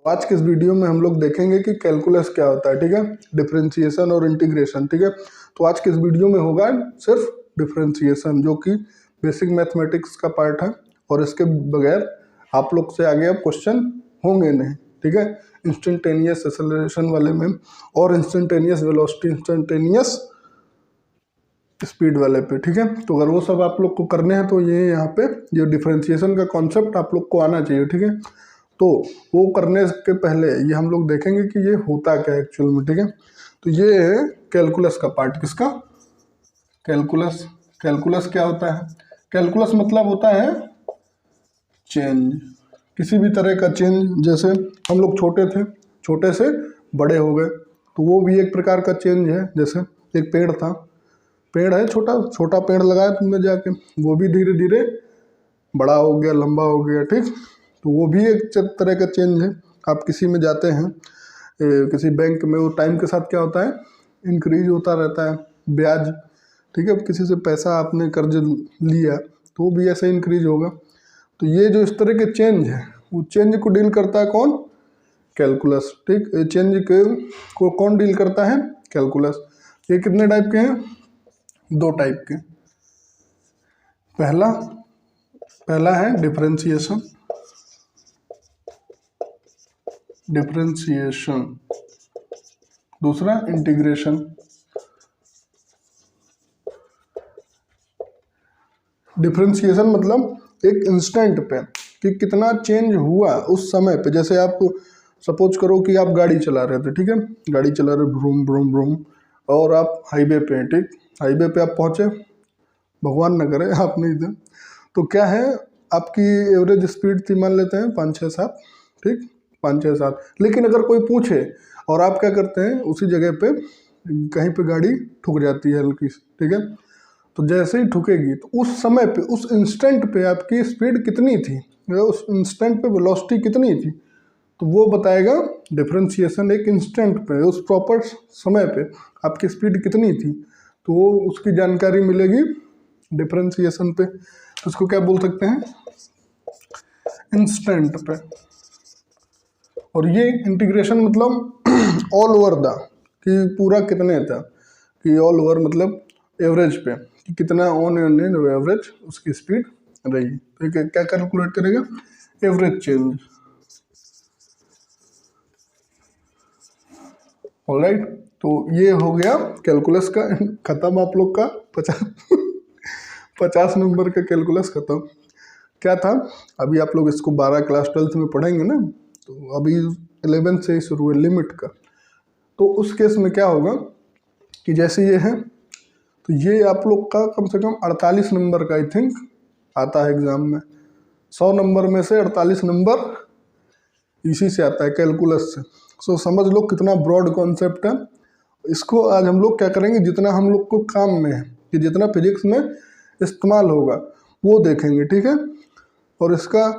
आज के इस वीडियो में हम लोग देखेंगे कि कैलकुलस क्या होता है, ठीक है, डिफरेंशिएशन और इंटीग्रेशन, ठीक है। तो आज के इस वीडियो में होगा सिर्फ डिफरेंशिएशन, जो कि बेसिक मैथमेटिक्स का पार्ट है, और इसके बगैर आप लोग से आगे अब क्वेश्चन होंगे नहीं, ठीक है। इंस्टेंटेनियस एक्सेलरेशन वाले में और इंस्टेंटेनियस वेलोसिटी, इंस्टेंटेनियस स्पीड वाले पे, ठीक है। तो अगर वो सब आप लोग को करने हैं तो ये यहाँ पे ये डिफरेंशिएशन का कॉन्सेप्ट आप लोग को आना चाहिए, ठीक है। तो वो करने के पहले ये हम लोग देखेंगे कि ये होता क्या है एक्चुअल में, ठीक है। तो ये है कैलकुलस का पार्ट, किसका, कैलकुलस। कैलकुलस क्या होता है? कैलकुलस मतलब होता है चेंज, किसी भी तरह का चेंज। जैसे हम लोग छोटे थे, छोटे से बड़े हो गए, तो वो भी एक प्रकार का चेंज है। जैसे एक पेड़ था, पेड़ है छोटा, छोटा पेड़ लगाया तुमने जाके, वो भी धीरे धीरे बड़ा हो गया, लंबा हो गया, ठीक। तो वो भी एक तरह का चेंज है। आप किसी में जाते हैं, किसी बैंक में, वो टाइम के साथ क्या होता है, इंक्रीज होता रहता है ब्याज, ठीक है। किसी से पैसा आपने कर्ज लिया तो वो भी ऐसे इंक्रीज होगा। तो ये जो इस तरह के चेंज है, वो चेंज को डील करता है कौन, कैलकुलस, ठीक। चेंज के को कौन डील करता है, कैलकुलस। ये कितने टाइप के हैं, दो टाइप के। पहला है डिफरेंशिएशन, दूसरा इंटीग्रेशन। डिफरेंशिएशन मतलब एक इंस्टेंट पे कि कितना चेंज हुआ उस समय पे। जैसे आप सपोज करो कि आप गाड़ी चला रहे थे, ठीक है, गाड़ी चला रहे ब्रूम ब्रूम ब्रूम, और आप हाईवे पे हैं, ठीक। हाईवे पे आप पहुंचे, भगवान न करे आप नहीं थे, तो क्या है, आपकी एवरेज स्पीड थी, मान लेते हैं 5-6-7, ठीक, 5-6-7। लेकिन अगर कोई पूछे और आप क्या करते हैं, उसी जगह पे कहीं पे गाड़ी ठुक जाती है हल्की सी, ठीक है। तो जैसे ही ठुकेगी तो उस समय पे, उस इंस्टेंट पे आपकी स्पीड कितनी थी, या उस इंस्टेंट पे वेलोसिटी कितनी थी, तो वो बताएगा डिफरेंशिएशन। एक इंस्टेंट पे, उस प्रॉपर समय पे आपकी स्पीड कितनी थी, तो वो उसकी जानकारी मिलेगी डिफरेंशिएशन पे। तो उसको क्या बोल सकते हैं, इंस्टेंट पे। और ये इंटीग्रेशन मतलब ऑल ओवर द, कि पूरा कितने था, कि ऑल ओवर मतलब एवरेज पे, कि कितना ऑन एन एवरेज उसकी स्पीड रही। तो क्या कैलकुलेट करेगा, एवरेज चेंज। ऑलराइट, तो ये हो गया कैलकुलस का खत्म आप लोग का 50 नंबर का कैलकुलस खत्म। क्या था, अभी आप लोग इसको 12 क्लास 12th में पढ़ेंगे ना, तो अभी 11th से ही शुरू है लिमिट का। तो उस केस में क्या होगा कि जैसे ये है, तो ये आप लोग का कम से कम 48 नंबर का आई थिंक आता है एग्जाम में। 100 नंबर में से 48 नंबर इसी से आता है, कैलकुलस से। सो समझ लो कितना ब्रॉड कॉन्सेप्ट है। इसको आज हम लोग क्या करेंगे, जितना हम लोग को काम में है, कि जितना फिजिक्स में इस्तेमाल होगा वो देखेंगे, ठीक है। और इसका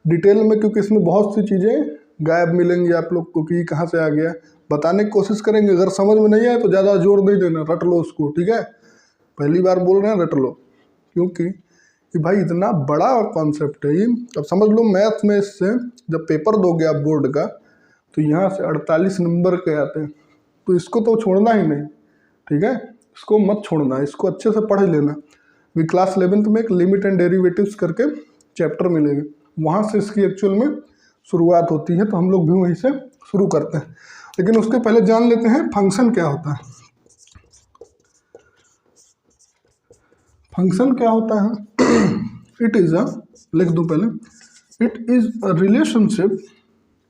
डिटेल में, क्योंकि इसमें बहुत सी चीज़ें गायब मिलेंगी आप लोग को कि कहाँ से आ गया, बताने की कोशिश करेंगे। अगर समझ में नहीं आए तो ज़्यादा जोर नहीं देना, रट लो उसको, ठीक है। पहली बार बोल रहे हैं, रट लो, क्योंकि कि भाई इतना बड़ा कॉन्सेप्ट है ये। अब समझ लो मैथ में इससे जब पेपर दोगे आप बोर्ड का, तो यहाँ से 48 नंबर के आते हैं, तो इसको तो छोड़ना ही नहीं, ठीक है। इसको मत छोड़ना, इसको अच्छे से पढ़ लेना। भी क्लास 11th में एक लिमिट एंड डेरिवेटिव्स करके चैप्टर मिलेगा, वहाँ से इसकी एक्चुअल में शुरुआत होती है। तो हम लोग भी वहीं से शुरू करते हैं, लेकिन उसके पहले जान लेते हैं फंक्शन क्या होता है। फंक्शन क्या होता है इट इज़ अ, लिख दूँ पहले, इट इज़ अ रिलेशनशिप,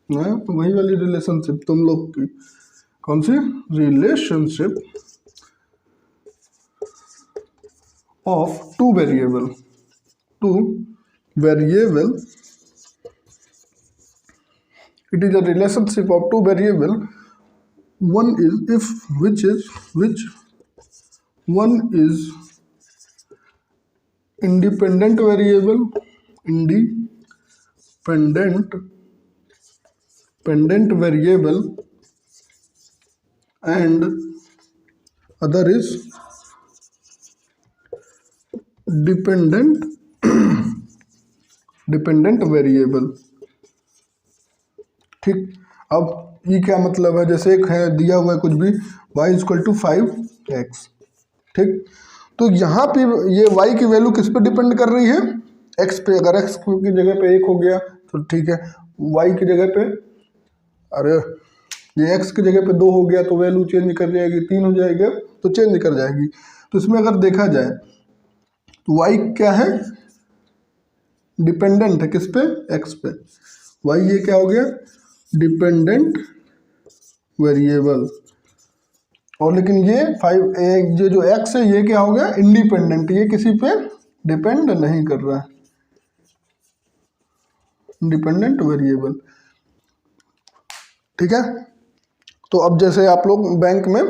वही वाली रिलेशनशिप तुम लोग की, कौन सी, relationship of two variable, it is a relationship of two variable. One is if which one is independent variable, independent variable, and other is dependent variable, ठीक। अब ई क्या मतलब है, जैसे एक है दिया हुआ है कुछ भी y इक्वल टू 5x, ठीक। तो यहाँ पे ये y की वैल्यू किस पे डिपेंड कर रही है, x पे। अगर x की जगह पे 1 हो गया तो ठीक है, y की जगह पे, अरे ये x की जगह पे 2 हो गया तो वैल्यू चेंज कर जाएगी, 3 हो जाएगा तो चेंज कर जाएगी। तो इसमें अगर देखा जाए तो y क्या है, डिपेंडेंट है किस पे, x पे। y ये क्या हो गया, डिपेंडेंट वेरिएबल। और लेकिन ये 5 ये जो x है ये क्या हो गया, इंडिपेंडेंट, ये किसी पे डिपेंड नहीं कर रहा है, इंडिपेंडेंट वेरिएबल, ठीक है। तो अब जैसे आप लोग बैंक में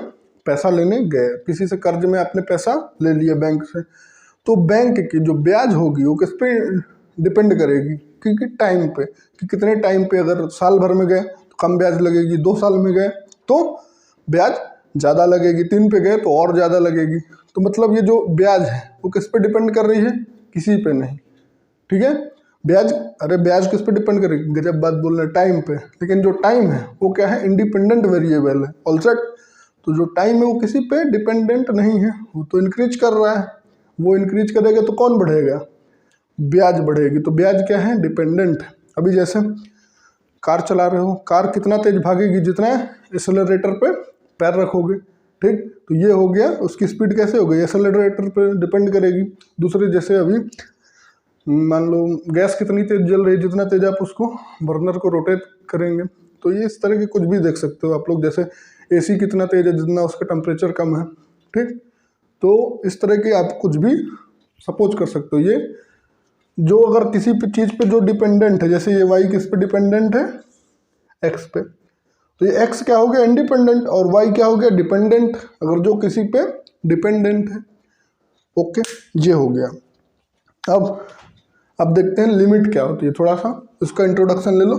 पैसा लेने गए, किसी से कर्ज में आपने पैसा ले लिया बैंक से, तो बैंक की जो ब्याज होगी वो किस पे डिपेंड करेगी, क्योंकि टाइम पे, कि कितने टाइम पे। अगर साल भर में गए तो कम ब्याज लगेगी, 2 साल में गए तो ब्याज ज़्यादा लगेगी, 3 पे गए तो और ज़्यादा लगेगी। तो मतलब ये जो ब्याज है वो किस पे डिपेंड कर रही है, किसी पे नहीं, ठीक है। ब्याज, अरे ब्याज किस पे डिपेंड करेगी, गजब बात बोल रहे हैं, टाइम पे। लेकिन जो टाइम है वो क्या है, इंडिपेंडेंट वेरिएबल है, ऑलसेट। तो जो टाइम है वो किसी पे डिपेंडेंट नहीं है, वो तो इंक्रीज कर रहा है। वो इंक्रीज करेगा तो कौन बढ़ेगा, ब्याज बढ़ेगी। तो ब्याज क्या है, डिपेंडेंट। अभी जैसे कार चला रहे हो, कार कितना तेज भागेगी, जितना एक्सेलरेटर पे पैर रखोगे, ठीक। तो ये हो गया, उसकी स्पीड कैसे हो गई, एक्सेलरेटर पे डिपेंड करेगी। दूसरे जैसे अभी मान लो गैस कितनी तेज जल रही है, जितना तेज आप उसको बर्नर को रोटेट करेंगे। तो ये इस तरह की कुछ भी देख सकते हो आप लोग, जैसे एसी कितना तेज है, जितना उसका टेम्परेचर कम है, ठीक। तो इस तरह के आप कुछ भी सपोज कर सकते हो। ये जो अगर किसी चीज़ पे जो डिपेंडेंट है, जैसे ये वाई किस पे डिपेंडेंट है, एक्स पे, तो ये एक्स क्या हो गया, इंडिपेंडेंट, और वाई क्या हो गया, डिपेंडेंट, अगर जो किसी पे डिपेंडेंट है। ओके, ये हो गया। अब देखते हैं लिमिट क्या होती है, थोड़ा सा उसका इंट्रोडक्शन ले लो।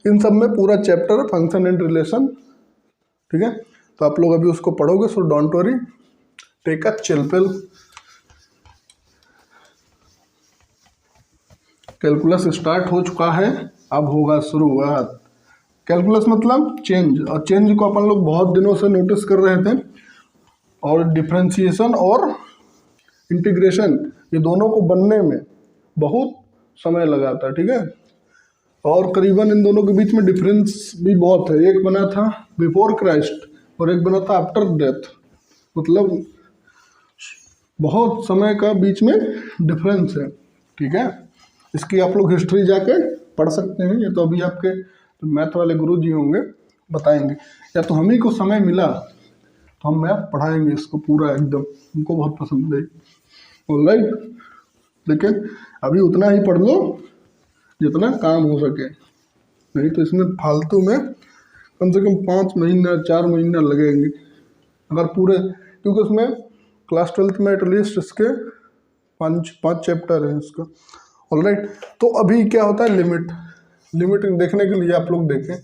इन सब में पूरा चैप्टर फंक्शन एंड रिलेशन, ठीक है। तो आप लोग अभी उसको पढ़ोगे, so don't worry, take a chill pill. Calculus start हो चुका है, अब होगा शुरुआत। कैलकुलस मतलब चेंज, और चेंज को अपन लोग बहुत दिनों से नोटिस कर रहे थे। और डिफरेंशिएशन और इंटीग्रेशन, ये दोनों को बनने में बहुत समय लगा था, ठीक है। और करीबन इन दोनों के बीच में डिफरेंस भी बहुत है। एक बना था बिफोर क्राइस्ट और एक बना था आफ्टर डेथ, मतलब बहुत समय का बीच में डिफरेंस है, ठीक है। इसकी आप लोग हिस्ट्री जाके पढ़ सकते हैं, ये तो अभी आपके जो मैथ वाले गुरु जी होंगे बताएंगे, या तो हम ही को समय मिला तो हम मैथ पढ़ाएंगे इसको पूरा एकदम, उनको बहुत पसंद है, ऑलराइट। लेकिन अभी उतना ही पढ़ लो जितना काम हो सके, नहीं तो इसमें फालतू में कम से कम 5 महीना 4 महीना लगेंगे अगर पूरे, क्योंकि उसमें क्लास 12th में एटलीस्ट इसके 5 चैप्टर हैं इसका, ऑलराइट। तो अभी क्या होता है, लिमिट देखने के लिए आप लोग देखें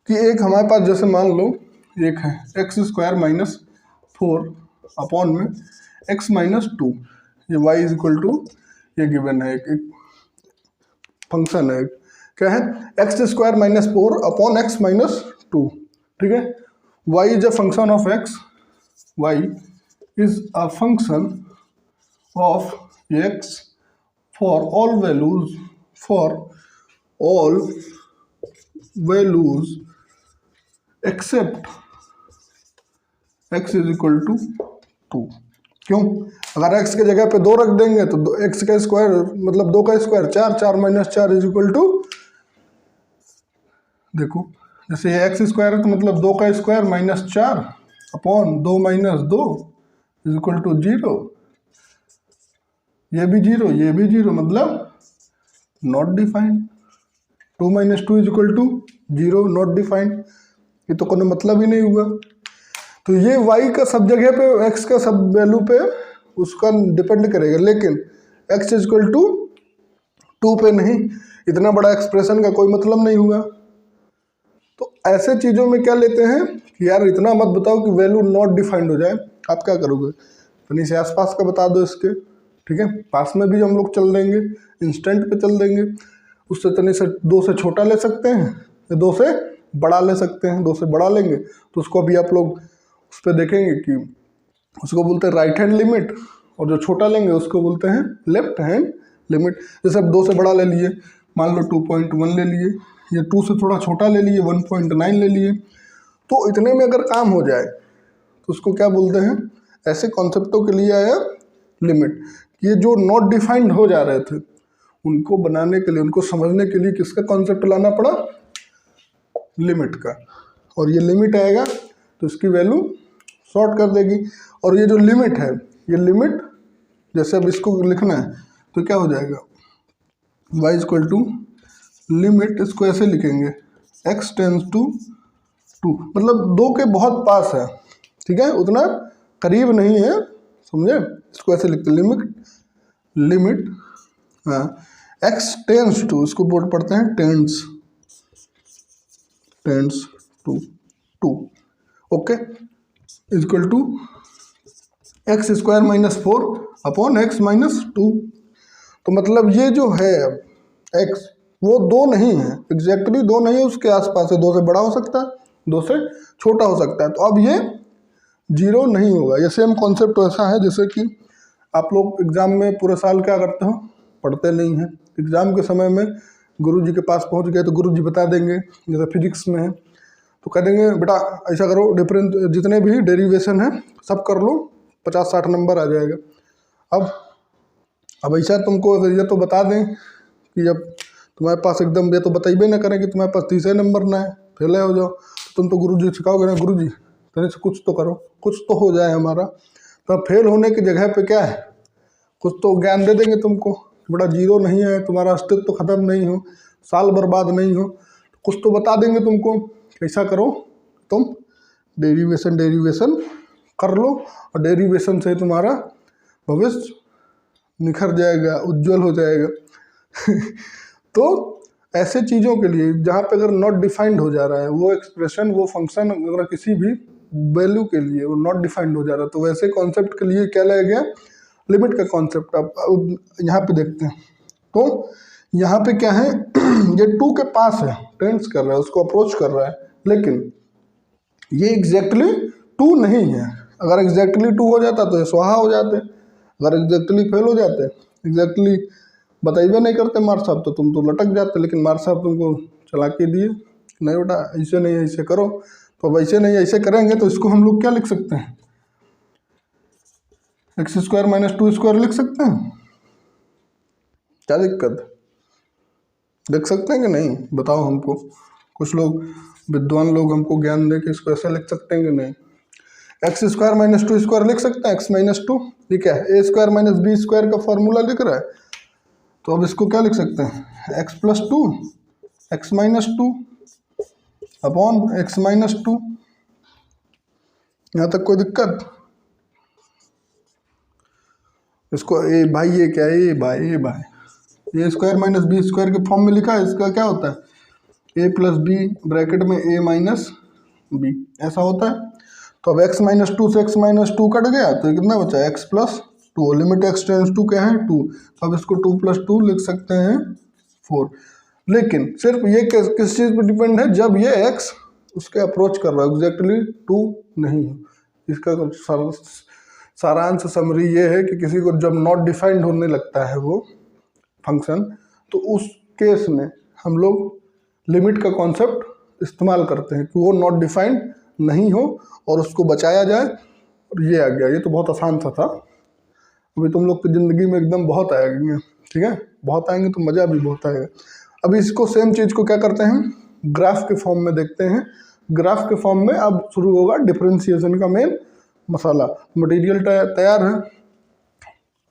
कि एक हमारे पास, जैसे मान लो एक है x² - 4 अपॉन में x-2, ये y इज इक्वल टू, ये गिवन है, एक फंक्शन है, क्या है, x² - 4 अपॉन x-2, ठीक है। y is a function of x, y is a function of x for all values except x is equal to 2। क्यों, अगर x के जगह पे 2 रख देंगे तो x का स्क्वायर मतलब 2 का स्क्वायर 4, 4 - 4 इज इक्वल टू, देखो जैसे ये x² है तो मतलब 2 का square -4 upon 2 - 2 is equal to 0, ये भी 0, ये भी 0, मतलब not defined. 2 - 2 is equal to 0, not defined, ये तो कोई मतलब ही नहीं हुआ। तो ये y का सब जगह पे, x का सब वैल्यू पे उसका डिपेंड करेगा, लेकिन x इज इक्वल टू 2 पे नहीं। इतना बड़ा एक्सप्रेशन का कोई मतलब नहीं हुआ। तो ऐसे चीज़ों में क्या लेते हैं कि यार इतना मत बताओ कि वैल्यू नॉट डिफाइंड हो जाए, आप क्या करोगे, कहीं से आसपास का बता दो इसके, ठीक है। पास में भी हम लोग चल देंगे, इंस्टेंट पे चल देंगे, उससे तनी से 2 से छोटा ले सकते हैं या 2 से बड़ा ले सकते हैं। 2 से बड़ा लेंगे तो उसको अभी आप लोग उस पर देखेंगे कि उसको बोलते हैं राइट हैंड लिमिट, और जो छोटा लेंगे उसको बोलते हैं लेफ्ट हैंड लिमिट। जैसे अब 2 से बड़ा ले लिए, मान लो 2.1 ले लिए, या 2 से थोड़ा छोटा ले लिए 1.9 ले लिए, तो इतने में अगर काम हो जाए तो उसको क्या बोलते हैं, ऐसे कॉन्सेप्टों के लिए आया लिमिट। ये जो नॉट डिफाइंड हो जा रहे थे उनको बनाने के लिए, उनको समझने के लिए किसका कॉन्सेप्ट लाना पड़ा, लिमिट का। और ये लिमिट आएगा तो इसकी वैल्यू शॉर्ट कर देगी। और ये जो लिमिट है, ये लिमिट जैसे अब इसको लिखना है तो क्या हो जाएगा, y इक्वल टू लिमिट, इसको ऐसे लिखेंगे x टेंस टू 2, मतलब 2 के बहुत पास है, ठीक है, उतना करीब नहीं है, समझे। इसको ऐसे लिखते हैं लिमिट हाँ x टेंस टू, इसको बोर्ड पढ़ते हैं tends to 2, okay, equal to x square minus 4 upon x minus 2। तो मतलब ये जो है x वो 2 नहीं है, एग्जैक्टली 2 नहीं है, उसके आसपास है, 2 से बड़ा हो सकता है, 2 से छोटा हो सकता है। तो अब ये 0 नहीं होगा। ये सेम कॉन्सेप्ट ऐसा है जैसे कि आप लोग एग्ज़ाम में पूरे साल क्या करते हो, पढ़ते नहीं हैं, एग्ज़ाम के समय में गुरुजी के पास पहुंच गए तो गुरुजी बता देंगे, जैसे फिजिक्स में है तो कह देंगे बेटा ऐसा करो, डिफरेंट जितने भी डेरिवेशन है सब कर लो, 50-60 नंबर आ जाएगा। अब ऐसा तुमको अगर ये तो बता दें कि जब तुम्हारे पास एकदम ये तो बताइए ना करें कि तुम्हारे पास 30 नंबर ना है, फेल हो जाओ, तो तुम तो गुरुजी सिखाओगे ना, गुरुजी तने से कुछ तो करो, कुछ तो हो जाए हमारा। तो फेल होने की जगह पे क्या है, कुछ तो ज्ञान दे देंगे तुमको, बड़ा 0 नहीं है, तुम्हारा अस्तित्व तो खत्म नहीं हो, साल बर्बाद नहीं हो, कुछ तो बता देंगे तुमको, ऐसा करो तुम डेरिवेशन कर लो, और डेरिवेशन से तुम्हारा भविष्य निखर जाएगा, उज्जवल हो जाएगा। तो ऐसे चीज़ों के लिए जहाँ पे अगर नॉट डिफाइंड हो जा रहा है वो एक्सप्रेशन, वो फंक्शन, अगर किसी भी वैल्यू के लिए वो नॉट डिफाइंड हो जा रहा है, तो वैसे कॉन्सेप्ट के लिए क्या लाया गया, लिमिट का कॉन्सेप्ट। अब यहाँ पे देखते हैं तो यहाँ पे क्या है, ये 2 के पास है, टेंस कर रहा है, उसको अप्रोच कर रहा है, लेकिन ये एग्जैक्टली 2 नहीं है। अगर एग्जैक्टली 2 हो जाता तो ये स्वाहा हो जाते, अगर एग्जैक्टली फेल हो जाते, एग्जैक्टली बताइए नहीं करते मार साहब, तो तुम तो लटक जाते। लेकिन मार साहब तुमको चला के दिए, नहीं बेटा ऐसे नहीं ऐसे करो, तो अब ऐसे नहीं ऐसे करेंगे तो इसको हम लोग क्या लिख सकते हैं, एक्स स्क्वायर माइनस 2 स्क्वायर लिख सकते हैं। क्या दिक्कत, लिख सकते हैं कि नहीं, बताओ हमको। कुछ लोग विद्वान लोग हमको ज्ञान दे कि इसको ऐसा लिख सकते हैं कि नहीं। एक्स स्क्वायर माइनस 2 स्क्वायर लिख सकते हैं, एक्स माइनस 2, ठीक है, ए स्क्वायर माइनस बी स्क्वायर का फॉर्मूला लिख रहा है, तो अब इसको क्या लिख सकते हैं, x plus 2 x minus 2 upon x minus 2। यहाँ तक कोई दिक्कत, इसको ए भाई, ये क्या है, ए भाई ए स्क्वायर माइनस बी स्क्वायर के फॉर्म में लिखा है, इसका क्या होता है, ए प्लस बी ब्रैकेट में ए माइनस बी, ऐसा होता है। तो अब x माइनस 2 से x माइनस 2 कट गया तो ये कितना बचा, x plus 2, limit x tends to क्या है 2, अब इसको 2 प्लस 2 लिख सकते हैं 4। लेकिन सिर्फ ये किस चीज़ पर डिपेंड है, जब ये x उसके अप्रोच कर रहा है, एग्जैक्टली 2 नहीं है। इसका सारांश समरी ये है कि किसी को जब नॉट डिफाइंड होने लगता है वो फंक्शन, तो उस केस में हम लोग लिमिट का कॉन्सेप्ट इस्तेमाल करते हैं कि वो नॉट डिफाइंड नहीं हो और उसको बचाया जाए। और ये आ गया, ये तो बहुत आसान सा था, अभी तुम लोग की ज़िंदगी में एकदम बहुत आएंगे, ठीक है, बहुत आएंगे तो मज़ा भी बहुत आएगा। अभी इसको सेम चीज़ को क्या करते हैं, ग्राफ के फॉर्म में देखते हैं। ग्राफ के फॉर्म में अब शुरू होगा डिफरेंशिएशन का मेन मसाला। मटेरियल तैयार है,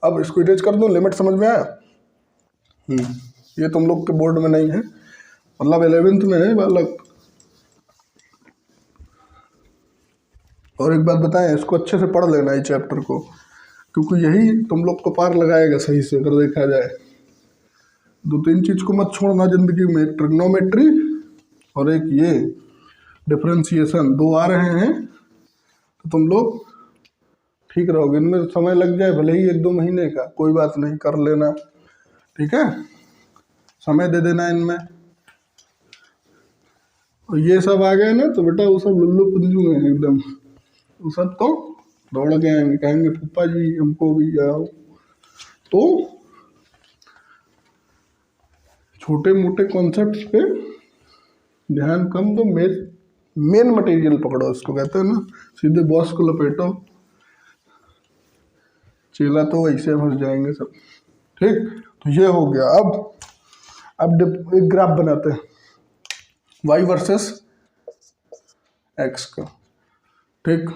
अब इसको इरेज कर दूँ, लिमिट समझ में आया। ये तुम लोग के बोर्ड में नहीं है, मतलब 11th में है बालक। और एक बात बताएं, इसको अच्छे से पढ़ लेना इस चैप्टर को, क्योंकि यही तुम लोग को पार लगाएगा सही से अगर देखा जाए। 2-3 चीज़ को मत छोड़ना ज़िंदगी में, ट्रिग्नोमेट्री और एक ये डिफरेंशिएशन, 2 आ रहे हैं तो तुम लोग ठीक रहोगे। इनमें समय लग जाए भले ही 1-2 महीने का, कोई बात नहीं, कर लेना, ठीक है। समय दे देना इनमें। और ये सब आ गए ना तो बेटा वो सब लुल्लू पुल्लू हैं एकदम, वो सब तो दौड़ के आएंगे, कहेंगे पप्पा जी हमको भी आओ। तो छोटे मोटे कॉन्सेप्ट्स पे ध्यान कम दो, मेन मटेरियल पकड़ो, उसको कहते हैं ना, सीधे बॉस को लपेटो, चेला तो वैसे फंस जाएंगे सब। ठीक, तो ये हो गया। अब एक ग्राफ बनाते हैं y वर्सेस x का। ठीक,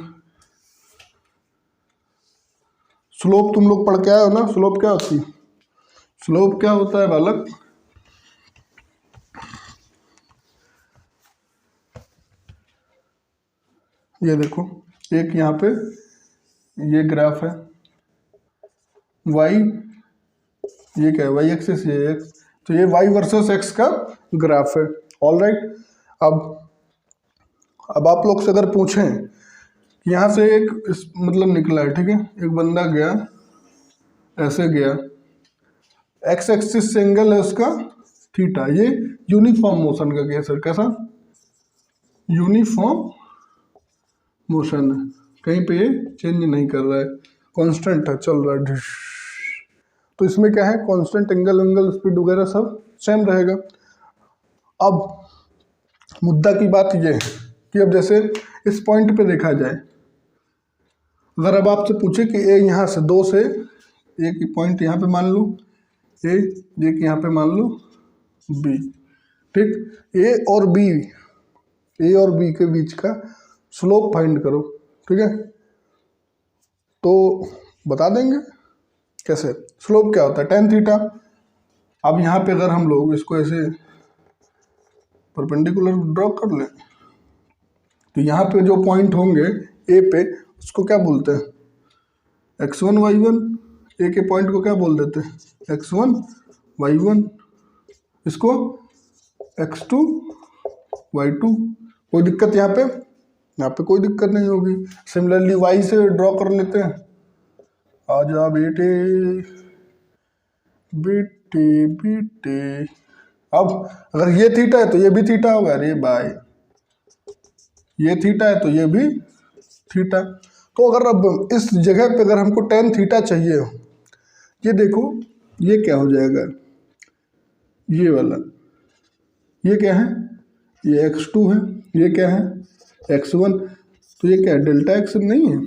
स्लोप तुम लोग पढ़ के आए हो ना, स्लोप क्या होती है? स्लोप क्या होता है बालक? ये देखो, एक यहाँ पे ये ग्राफ है y, ये क्या है y एक्सिस, ये x, तो ये y वर्सेस x का ग्राफ है। All right. अब आप लोग से अगर पूछें कि यहाँ से एक मतलब निकला है, ठीक है, एक बंदा गया, ऐसे गया, x एक्सिस से एंगल है उसका थीटा, ये यूनिफॉर्म मोशन का केस है। कैसा? यूनिफॉर्म मोशन है, कहीं पे ये चेंज नहीं कर रहा है, कांस्टेंट है, चल रहा है। तो इसमें क्या है, कांस्टेंट एंगल स्पीड वगैरह सब सेम रहेगा। अब मुद्दा की बात ये है कि अब जैसे इस पॉइंट पे देखा जाए, अगर अब आपसे पूछे कि ए यहाँ से 2 से एक पॉइंट यहाँ पे मान लो ए, एक यहाँ पे मान लो बी, ठीक, ए और बी के बीच का स्लोप फाइंड करो, ठीक है, तो बता देंगे कैसे। स्लोप क्या होता है? tan theta. अब यहाँ पे अगर हम लोग इसको ऐसे परपेंडिकुलर ड्रॉ कर लें तो यहाँ पे जो पॉइंट होंगे ए पे, उसको क्या बोलते हैं? x1 y1। ए के पॉइंट को क्या बोल देते हैं? x1 y1, इसको x2 y2। कोई दिक्कत यहाँ पे? यहाँ पे कोई दिक्कत नहीं होगी। सिमिलरली y से ड्रॉ कर लेते हैं। आ जा बेटे बेटे बेटे। अब अगर ये थीटा है तो ये भी थीटा होगा। अरे भाई, ये थीटा है तो ये भी थीटा। तो अगर अब इस जगह पे अगर हमको tan थीटा चाहिए, ये देखो ये क्या हो जाएगा, ये वाला, ये क्या है, ये x2 है, ये क्या है x1, तो ये क्या है, डेल्टा x नहीं है।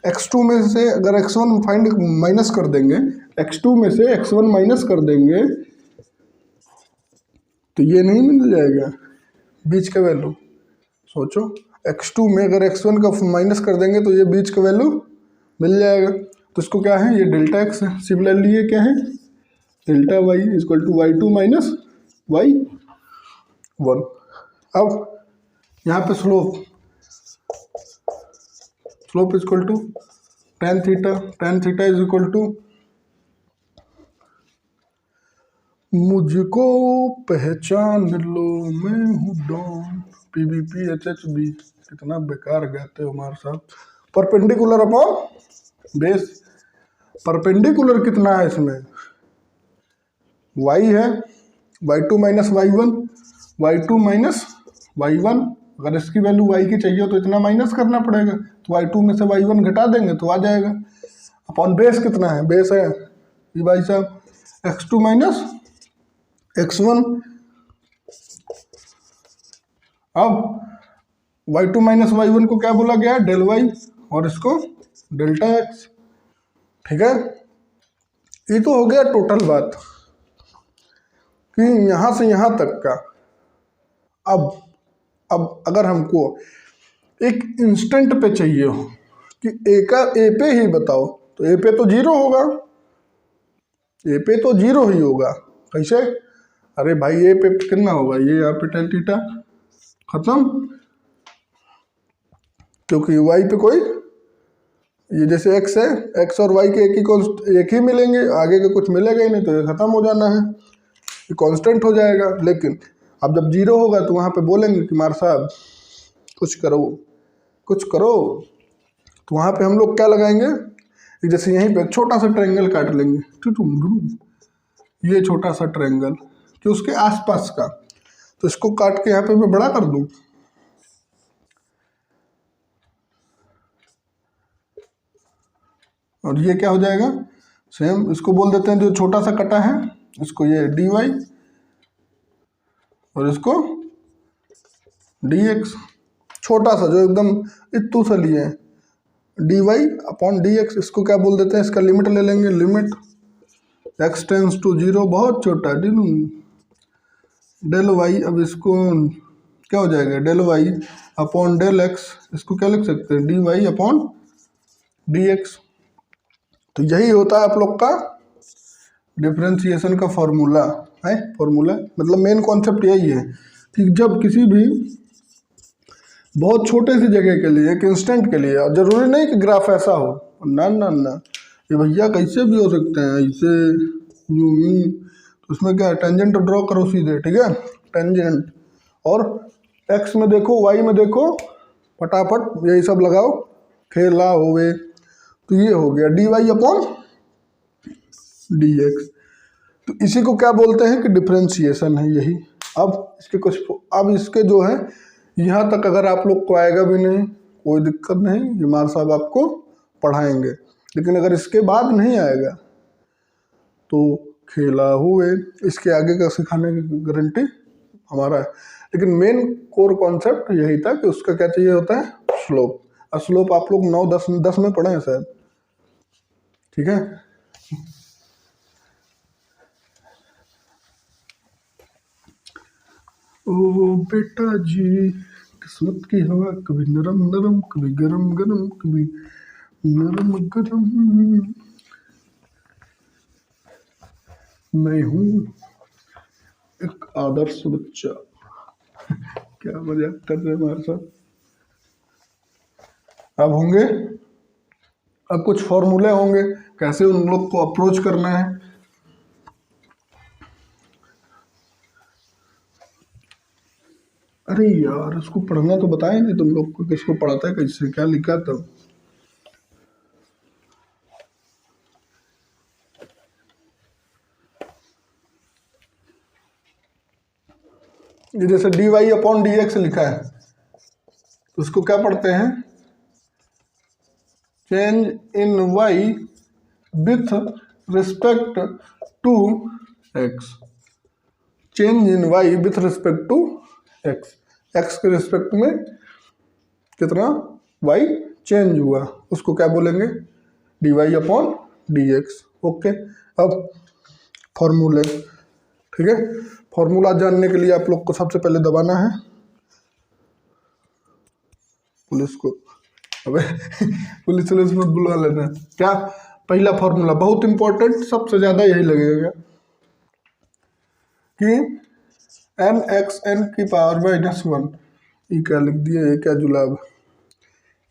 x2 में से अगर x1 फाइंड माइनस कर देंगे, x2 में से x1 माइनस कर देंगे तो ये नहीं मिल जाएगा बीच का वैल्यू। सोचो, x2 में अगर x1 का माइनस कर देंगे तो ये बीच का वैल्यू मिल जाएगा। तो इसको क्या है, ये डेल्टा x है। सिमिलरली ये क्या है, delta y equal to y2 minus y1। अब यहाँ पे slope equal to tan theta is equal to, मुझको पहचान लो मैं हूँ डॉन, PBPHHB। कितना बेकार गाते हो हमारे साथ। परपेंडिकुलर अपॉन बेस, परपेंडिकुलर कितना है इसमें, y है, y2 minus y2 minus y1। अगर इसकी वैल्यू y की चाहिए तो इतना माइनस करना पड़ेगा, तो y2 में से y1 घटा देंगे तो आ जाएगा। अपॉन बेस कितना है, बेस है ये भाई साहब x2 माइनस x1। अब y2 माइनस y1 को क्या बोला गया, डेल y, और इसको डेल्टा x। ठीक है, ये तो हो गया टोटल बात कि यहाँ से यहाँ तक का। अब अगर हमको एक इंस्टेंट पे चाहिए हो कि ए पे ही बताओ, तो ए पे तो 0 होगा, ए पे तो 0 ही होगा। कैसे? अरे भाई ए पे कितना होगा, ये यहाँ पे tan थीटा खत्म, क्योंकि वाई पे कोई, ये जैसे x है, x और y के एक ही मिलेंगे, आगे का कुछ मिलेगा ही नहीं, तो ये खत्म हो जाना है, ये कांस्टेंट हो जाएगा। लेकिन अब जब 0 होगा तो वहाँ पे बोलेंगे कि मार साहब कुछ करो, तो वहाँ पे हम लोग क्या लगाएंगे, जैसे यहीं पे छोटा सा ट्रायंगल काट लेंगे, ये छोटा सा ट्रायंगल, कि उसके आसपास का। तो इसको काट के यहाँ पे मैं बड़ा कर दूं, और ये क्या हो जाएगा, सेम इसको बोल देते हैं जो छोटा सा कटा है इसको ये dy और इसको dx, छोटा सा जो एकदम इतू सा लिए हैं, dy अपॉन dx। इसको क्या बोल देते हैं, इसका लिमिट ले लेंगे, लिमिट x टेंस टू 0, बहुत छोटा है डेल वाई। अब इसको क्या हो जाएगा, del y upon del x, इसको क्या लिख सकते हैं, d y upon d x. तो यही होता है आप लोग का डिफरेंशिएशन का फॉर्मूला है। फॉर्मूला मतलब मेन कॉन्सेप्ट यही है कि जब किसी भी बहुत छोटे सी जगह के लिए, एक इंस्टेंट के लिए, और जरूरी नहीं कि ग्राफ ऐसा हो, ना ना ना, ये भैया कैसे भी हो सकते हैं, ऐसे यूं ही। तो उसमें क्या है, टेंजेंट ड्रॉ करो सीधे, ठीक है, टेंजेंट, और एक्स में देखो, वाई में देखो, फटाफट यही सब लगाओ, खेला होवे। तो ये हो गया d y upon d x. तो इसी को क्या बोलते हैं कि डिफरेंशिएशन है यही। अब इसके कुछ, अब इसके जो है यहाँ तक अगर आप लोग को आएगा भी नहीं कोई दिक्कत नहीं, हिमार साहब आपको पढ़ाएंगे। लेकिन अगर इसके बाद नहीं आएगा तो खेला हुए, इसके आगे का सिखाने की गारंटी हमारा है। लेकिन मेन कोर कॉन्सेप्ट यही था कि उसका क्या चाहिए होता है, स्लोप। और स्लोप आप लोग 9-10 में पढ़े हैं शायद, ठीक है। ओ बेटा जी, किस्मत की हवा कभी नरम नरम, कभी गरम गरम, कभी नरम गरम। मैं हूँ एक आदर्श बच्चा। क्या मजाक कर रहे हैं हमारे साथ। अब होंगे, अब कुछ फॉर्मूले होंगे कैसे उन लोग को अप्रोच करना है। अरे यार, इसको पढ़ना तो बताया नहीं तुम लोग को, किसको पढ़ाता है, कैसे क्या लिखा तब। ये जैसे d y upon d x लिखा है तो उसको क्या पढ़ते हैं, change in y with respect to x. Change in y with respect to x, x के रिस्पेक्ट में कितना वाई चेंज हुआ उसको क्या बोलेंगे, d y upon d x. Okay, अब फॉर्मूले, ठीक है। फॉर्मूला जानने के लिए आप लोग को सबसे पहले दबाना है पुलिस को, अबे पुलिस मत बुलवा लेना। क्या, पहला फॉर्मूला बहुत इंपॉर्टेंट, सबसे ज्यादा यही लगेगा कि एन एक्स एन की पावर -1, ये क्या लिख दिया, ये क्या जुलाब,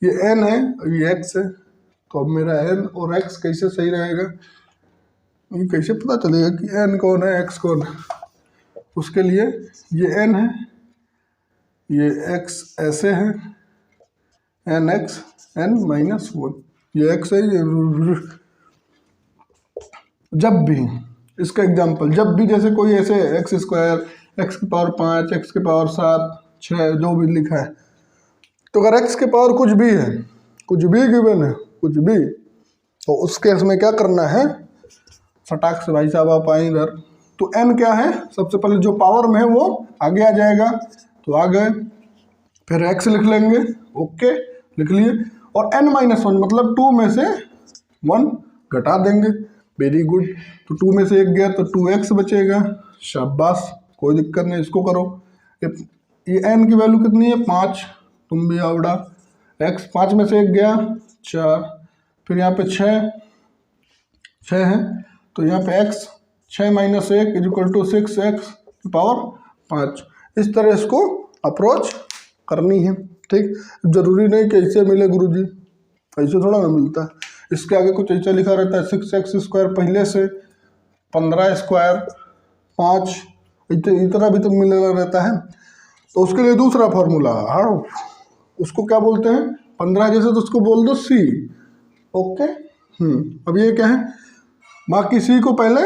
ये एन है और ये एक्स है। तो अब मेरा एन और एक्स कैसे सही रहेगा, ये कैसे पता चलेगा कि एन कौन है एक्स कौन है। उसके लिए ये एन है, ये एक्स ऐसे है, एन एक्स एन -1, ये एक्स है, ये जब भी इसका एग्जाम्पल, जब भी जैसे कोई ऐसे एक्स स्क्वायर, एक्स की पावर 5, एक्स की पावर 7, 6 जो भी लिखा है, तो अगर एक्स की पावर कुछ भी है, कुछ भी गिवन है, कुछ भी, तो उस केस में क्या करना है, फटाक से भाई साहब आप आए इधर। तो n क्या है, सबसे पहले जो पावर में है वो आगे आ जाएगा, तो आ गए, फिर x लिख लेंगे, ओके लिख लिए, और n-1 मतलब 2 में से 1 घटा देंगे, वेरी गुड। तो 2 में से 1 गया तो 2x बचेगा, शाबाश, कोई दिक्कत नहीं, इसको करो। ये n की वैल्यू कितनी है, 5, तुम भी आवड़ा, x 5 में से 1 गया 4, फिर यहाँ पे 6 है, तो यहाँ पे x 6 - 1 = 6x की पावर 5। इस तरह इसको अप्रोच करनी है, ठीक। जरूरी नहीं कि ऐसे मिले गुरुजी, ऐसे थोड़ा ना मिलता है। इसके आगे कुछ ऐसा लिखा रहता है 6x² पहले से, 15 स्क्वायर 5, इतना भी तो मिलेगा रहता है। तो उसके लिए दूसरा फॉर्मूला, हाँ, उसको क्या बोलते हैं, 15 जैसे तो उसको बोल दो c, ओके। अब ये क्या है, बाकी c को पहले,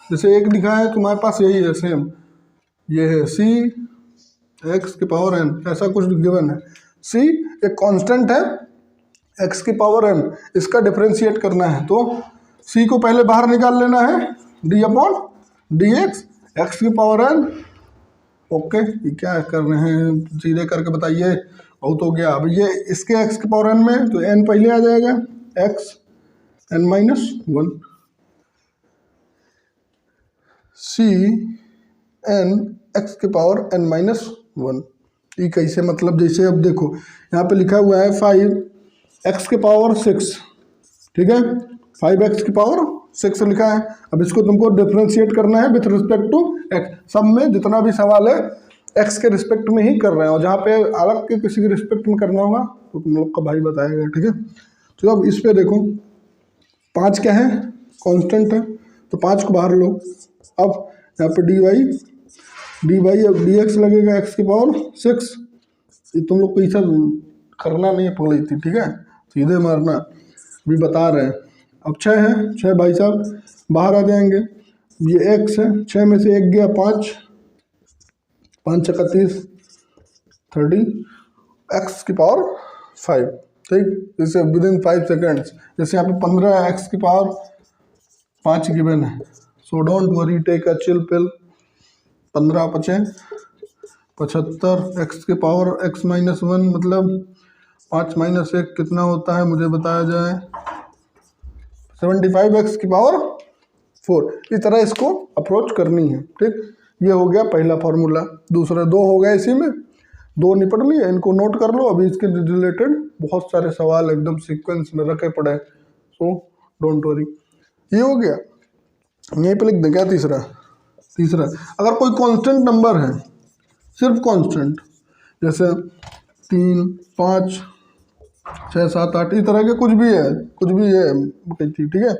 जैसे 1 लिखा है तुम्हारे पास, यही है सेम, ये है सी एक्स की पावर एन, ऐसा कुछ गिवन है। सी एक कांस्टेंट है एक्स की पावर एन, इसका डिफरेंशिएट करना है तो सी को पहले बाहर निकाल लेना है, डी अपॉन डी एक्स की पावर एन। ओके, ये क्या कर रहे हैं, सीधे करके बताइए, बहुत हो गया। अब ये इसके एक्स की पावर एन में तो एन पहले आ जाएगा, x n minus one, c n x की पावर एन माइनस वन। ये कैसे, मतलब जैसे अब देखो यहाँ पे लिखा हुआ है 5x की पावर 6, ठीक है, 5x की पावर 6 लिखा है। अब इसको तुमको डिफरेंशिएट करना है विथ रिस्पेक्ट टू x। सब में जितना भी सवाल है x के रिस्पेक्ट में ही कर रहे हैं, और जहाँ पे अलग के किसी के रिस्पेक्ट में करना होगा तो तुम लोग का भाई बताएगा, ठीक है। तो अब इस पे देखो 5 क्या है, कांस्टेंट है, तो 5 को बाहर लो। अब यहाँ पे dy अब dx लगेगा x की पावर 6। ये तुम लोग को ऐसा करना नहीं है पढ़ ली थी, ठीक है, सीधे मारना, भी बता रहे हैं। अब 6 है, 6 भाई साहब बाहर आ जाएंगे, ये x है, 6 में से 1 गया 5, 5 छक्का 30, 30 x की पावर 5, ठीक। जैसे विद इन 5 सेकेंड्स, जैसे यहाँ पे 15 x की पावर 5 गिवन है, so don't worry, take a chill pill. 15 5 75, x की पावर x माइनस 1, मतलब 5 माइनस 1 कितना होता है मुझे बताया जाए, 75x की पावर 4। इस तरह इसको अप्रोच करनी है, ठीक। ये हो गया पहला फार्मूला। दूसरा 2 हो गया, इसी में 2 निपट लिए, इनको नोट कर लो। अभी इसके रिलेटेड बहुत सारे सवाल एकदम सीक्वेंस में रखे पड़े हैं, सो डोंट वरी। ये हो गया, यहीं पे लिख दें क्या तीसरा अगर कोई कांस्टेंट नंबर है, सिर्फ कांस्टेंट, जैसे 3 5 6 7 8 इस तरह के कुछ भी है, ठीक है,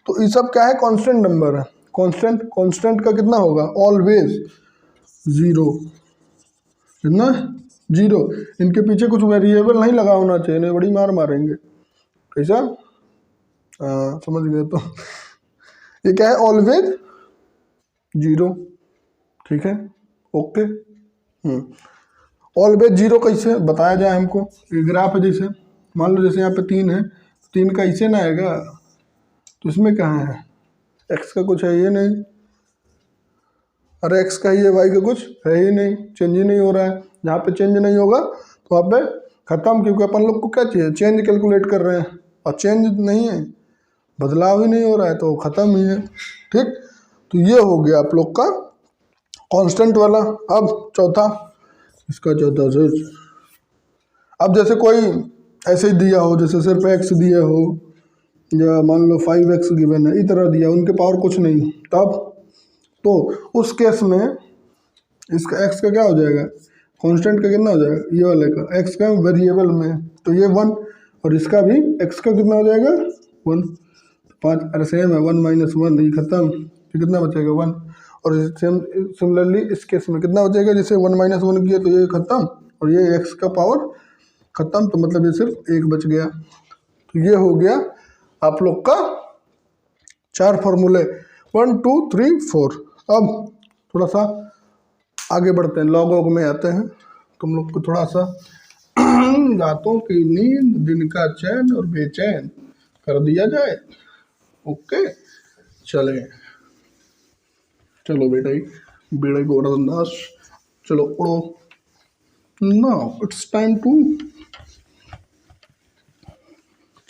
तो ये सब क्या है, कांस्टेंट नंबर है। कांस्टेंट का कितना होगा, ऑलवेज 0, कितना 0। इनके पीछे कुछ वेरिएबल नहीं लगा होना चाहिए, नहीं बड़ी मार मारेंगे, कैसा, समझ गए। तो ये क्या है, ऑलवेज 0, ठीक है, ओके। ऑलवेज 0 कैसे बताया जाए हमको, ये ग्राफ है, जैसे मान लो जैसे यहाँ पे 3 है, 3 का ऐसे ना आएगा, तो इसमें कहाँ है, x का कुछ है ये नहीं, अरे x का ही है, y का कुछ है ही नहीं, चेंज ही नहीं हो रहा है। जहाँ पे चेंज नहीं होगा तो वहाँ पे खत्म, क्योंकि अपन लोग को क्या चाहिए, चेंज कैलकुलेट कर रहे हैं, और चेंज नहीं है, बदलाव ही नहीं हो रहा है, तो खत्म ही है, ठीक। तो ये हो गया आप लोग का कांस्टेंट वाला। अब चौथा, इसका चौथा सोच, अब जैसे कोई ऐसे ही दिया हो, जैसे सिर्फ x दिया हो, या मान लो 5x गिवन है, इस तरह दिया, उनके पावर कुछ नहीं, तब तो उस केस में इसका x का क्या हो जाएगा, कांस्टेंट का कितना हो जाएगा, ये वाले का x का वेरिएबल में, तो ये 1, और इसका भी x का कितना हो जाएगा 1, 5, अरे सेम है, 1 माइनस 1, ये खत्म, तो कितना बचेगा 1। और सिमिलरली इस केस में कितना बचेगा, जैसे 1 माइनस 1 किया तो ये खत्म, और ये x का पावर खत्म, तो मतलब ये सिर्फ 1 बच गया। तो ये हो गया आप लोग का 4 फार्मूले, 1 2 3 4। अब थोड़ा सा आगे बढ़ते हैं, लॉग में आते हैं, तुम लोग को थोड़ा सा रातों की नींद, दिन का चैन और बेचैन कर दिया जाए। ओके, चलो बेटा, बेड़े को रंदास, चलो उड़ो। नाउ इट्स टाइम टू,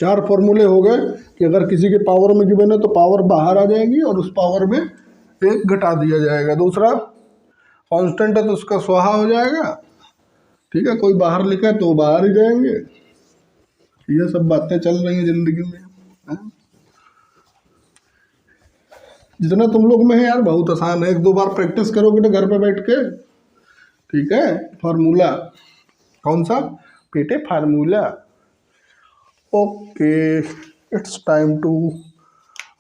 4 फॉर्मूले हो गए कि अगर किसी के पावर में गिवन है तो पावर बाहर आ जाएगी, और उस पावर में 1 घटा दिया जाएगा। दूसरा कांस्टेंट है तो उसका स्वाहा हो जाएगा, ठीक है, कोई बाहर लिखा है तो बाहर ही जाएंगे। ये सब बातें चल रही हैं जिंदगी में, है? जितना तुम लोग में है यार बहुत आसान है, 1-2 बार प्रैक्टिस करोगे तो घर पे बैठ के, ठीक है। फार्मूला कौन सा बेटे, formula. Okay, it's time to,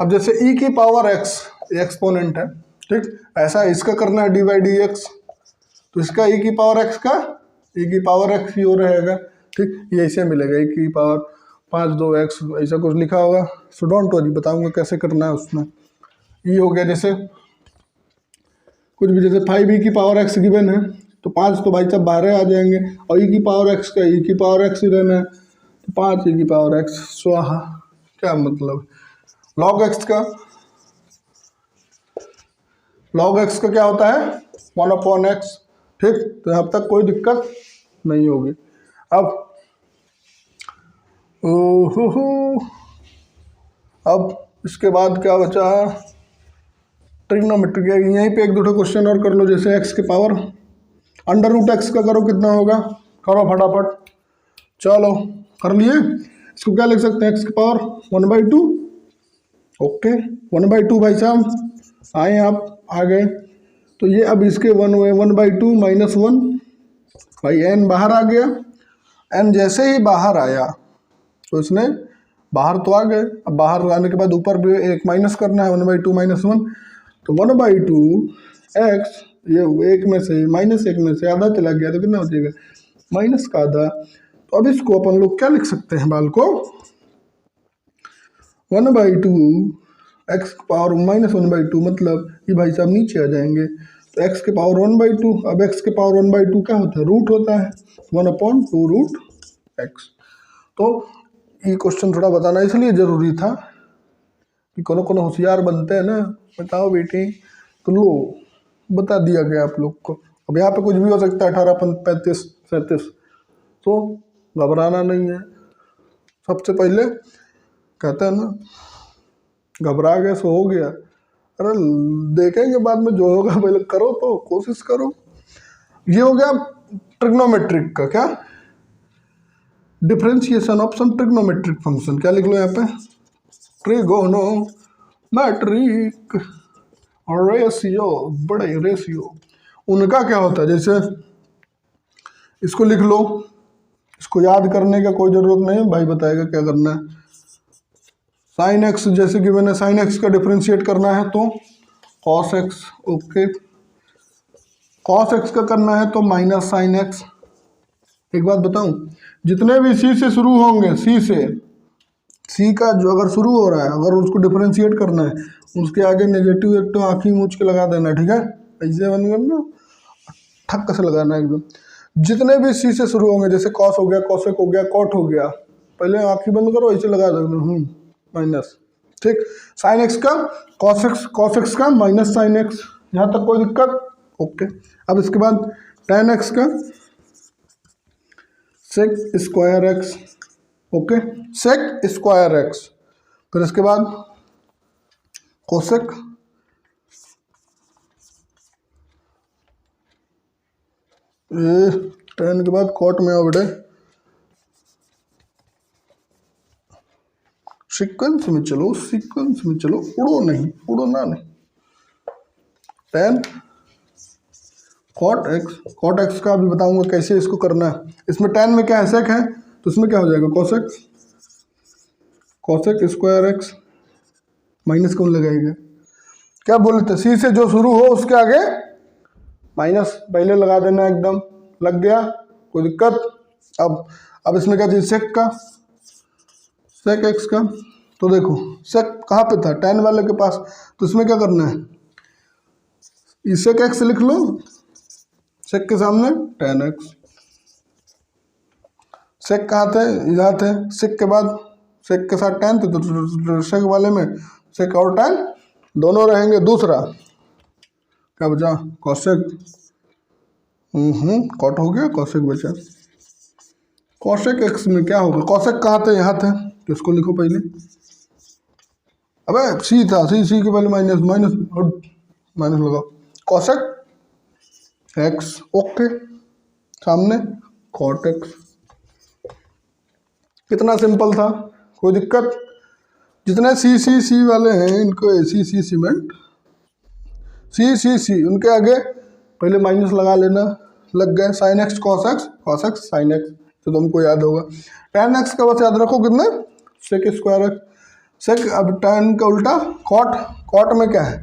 अब जैसे e की पावर x एक्सपोनेंट है, ठीक, ऐसा इसका करना है dy/dx, तो इसका e की पावर x का e की पावर x ही हो रहेगा, ठीक। ये ऐसे मिलेगा, e की पावर 5 2x, ऐसा कुछ लिखा होगा, सो डोंट वरी, बताऊंगा कैसे करना है उसमें। ये हो गया, जैसे कुछ भी, जैसे 5e की पावर x गिवन है तो 5 तो भाई साहब बाहर आ जाएंगे, और e की पावर x का e की पावर x ही रहना है, तो 5e की पावर x स्वाहा। क्या मतलब log x का, log x का क्या होता है 1/x। ठीक, तो अब तक कोई दिक्कत नहीं होगी। अब अब इसके बाद क्या बचा, ट्रिग्नोमेट्री। यहीं पे एक दो क्वेश्चन और कर लो, जैसे x की पावर √x का करो, कितना होगा, करो फटाफट। चलो कर लिए। इसको क्या लिख सकते हैं, x की पावर 1/2। ओके 1/2 भाई साहब आए, आप आ गए। तो ये अब इसके 1/2 -1 भाई n बाहर आ गया। n जैसे ही बाहर आया तो इसने बाहर तो आ गए, अब बाहर आने के बाद ऊपर भी एक माइनस करना है, 1/2 -1, तो 1/2x, ये एक में से -1 में से आधा चला गया तो कितना हो जाएगा, माइनस का आधा। तो अब इसको अपन लोग क्या लिख सकते हैं बाल को, 1/2 x पावर -1/2, मतलब ये भाई साहब नीचे आ जाएंगे, तो x के पावर 1/2। अब x के पावर 1/2 क्या होता है, रूट होता है, 1/2√x। तो ये क्वेश्चन थोड़ा बताना इसलिए जरूरी था कि कोनो कोनो होशियार बनते हैं ना, बताओ बेटे, तो लो बता दिया गया आप लोग को। अब यहाँ पे कुछ भी हो सकता है, 18, 35, 37, तो घबराना नहीं है। सबसे पहले कहते हैं ना, घबरा गए सो हो गया, अरे देखेंगे बाद में जो होगा, पहले करो तो कोशिश करो। ये हो गया ट्रिग्नोमेट्रिक का, क्या differentiation of some trigonometric function. क्या लिख लो यहाँ पे, ट्रिगोनोमेट्रिक रेशियो, बड़े रेशियो उनका क्या होता है। जैसे इसको लिख लो, इसको याद करने का कोई ज़रूरत नहीं है, भाई बताएगा क्या करना है। साइन एक्स जैसे कि मैंने साइन एक्स का डिफरेंशिएट करना है तो cos x, okay, cos x का करना है तो माइनस साइन एक्स। एक बात बताऊं, जितने भी सी से शुरू होंगे, सी से, सी का जो अगर शुरू हो रहा है, अगर उसको डिफरेंशिएट करना है, उसके आगे नेगेटिव एक तो आँखी मूछ के लगा देना, ठीक है, ऐसे बंद करना, ठक्क से लगाना एकदम। जितने भी सी से शुरू होंगे, जैसे कॉस हो गया, कॉसेक हो गया, कॉट हो गया, पहले आँखी बंद करो, ऐसे लगा दो माइनस। ठीक, साइन एक्स का कॉस एक्स का माइनस साइन एक्स, यहाँ तक कोई दिक्कत, ओके। अब इसके बाद tan एक्स का sec square x, okay, sec square x. फिर इसके बाद कोसेक tan के बाद कॉट में आओ बेटे, सीक्वेंस में चलो, सीक्वेंस में चलो, उड़ो नहीं, उड़ना नहीं। tan कॉट एक्स का भी बताऊंगा कैसे इसको करना है। इसमें tan में क्या है, सेक है, तो इसमें क्या हो जाएगा, कॉसेक स्क्वायर एक्स, माइनस कौन लगाएगा, क्या बोले थे, सी से जो शुरू हो उसके आगे माइनस पहले लगा देना, एकदम लग गया, कोई दिक्कत। अब इसमें क्या चाहिए, सेक एक्स का, तो देखो सेक कहाँ पे था, tan वाले के पास, तो इसमें क्या करना है, सेक एक्स लिख लो, सेक के सामने tan एक्स। सेक कहाँ थे, इधर थे, सेक के बाद सेक के साथ tan थे, तो सेक वाले में सेक और tan दोनों रहेंगे। दूसरा क्या बचा, कॉसेक, कॉट हो गया, कॉसेक बचा। कॉसेक एक्स में क्या होगा, कॉसेक कहाँ थे, यहाँ थे, तो इसको लिखो पहले, अबे सी था, सी के पहले माइनस लगाओ, कॉसेक एक्स, ओके, सामने कॉट एक्स। कितना सिंपल था, कोई दिक्कत। जितने सी वाले हैं इनको सी सीमेंट, सी उनके आगे पहले माइनस लगा लेना, लग गए। Sine x cos x sine x, तो तुमको याद होगा। tan एक्स का बस याद रखो कितना, सेक स्क्वायर एक्स, सेक। अब tan का उल्टा कॉट में क्या है,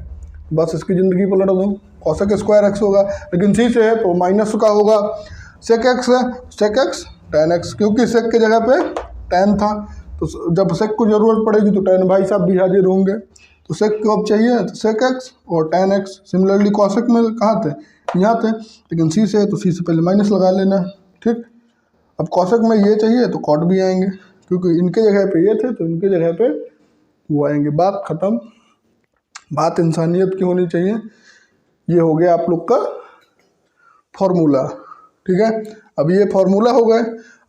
बस इसकी ज़िंदगी पलट दो, कॉसेक स्क्वायर एक्स होगा, लेकिन सी से है तो माइनस का होगा। सेक एक्स है, सेक एक्स tan एक्स, क्योंकि सेक की जगह पे tan था, तो जब सेक को जरूरत पड़ेगी तो tan भाई साहब भी हाजिर होंगे। तो सेक कब चाहिए, तो सेक एक्स और tan एक्स। सिमिलरली कॉसेक में कहाँ थे, यहाँ थे, लेकिन सी से, तो सी से पहले माइनस लगा लेना है, ठीक। अब कॉसेक में ये चाहिए तो कॉट भी आएंगे, क्योंकि इनके जगह पे ये थे तो इनके जगह पे वो आएंगे। बात खत्म। बात इंसानियत की होनी चाहिए। ये हो गया आप लोग का फॉर्मूला, ठीक है। अब ये फार्मूला हो गए।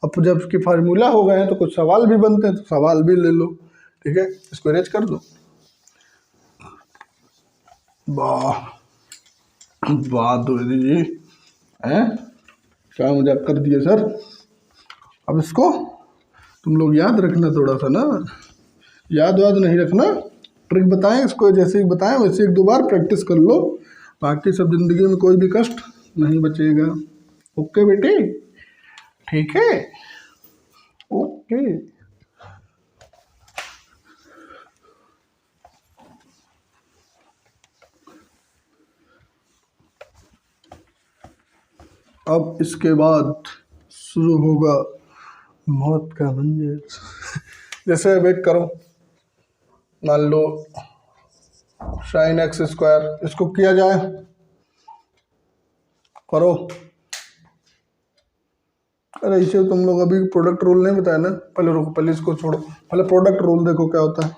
अब जब इसके फार्मूला हो गए हैं तो कुछ सवाल भी बनते हैं, तो सवाल भी ले लो, ठीक है। इसको अरेंज कर दो। वाह वाह द्विवेदी जी, हैं क्या मजाक कर दिए सर। अब इसको तुम लोग याद रखना थोड़ा सा ना, याद वाद नहीं रखना, ट्रिक बताएं इसको, जैसे ही बताएं वैसे एक दो बार प्रैक्टिस कर लो, बाकी सब जिंदगी में कोई भी कष्ट नहीं बचेगा। ओके बेटे, ठीक है, ओके। अब इसके बाद शुरू होगा मौत का मंजर। जैसे वेट करो, मान लो साइन एक्स स्क्वायर, इसको किया जाए, करो। अरे इसे तुम लोग अभी प्रोडक्ट रूल नहीं बताया ना, पहले रुको, पहले इसको छोड़ो, पहले प्रोडक्ट रूल देखो क्या होता है।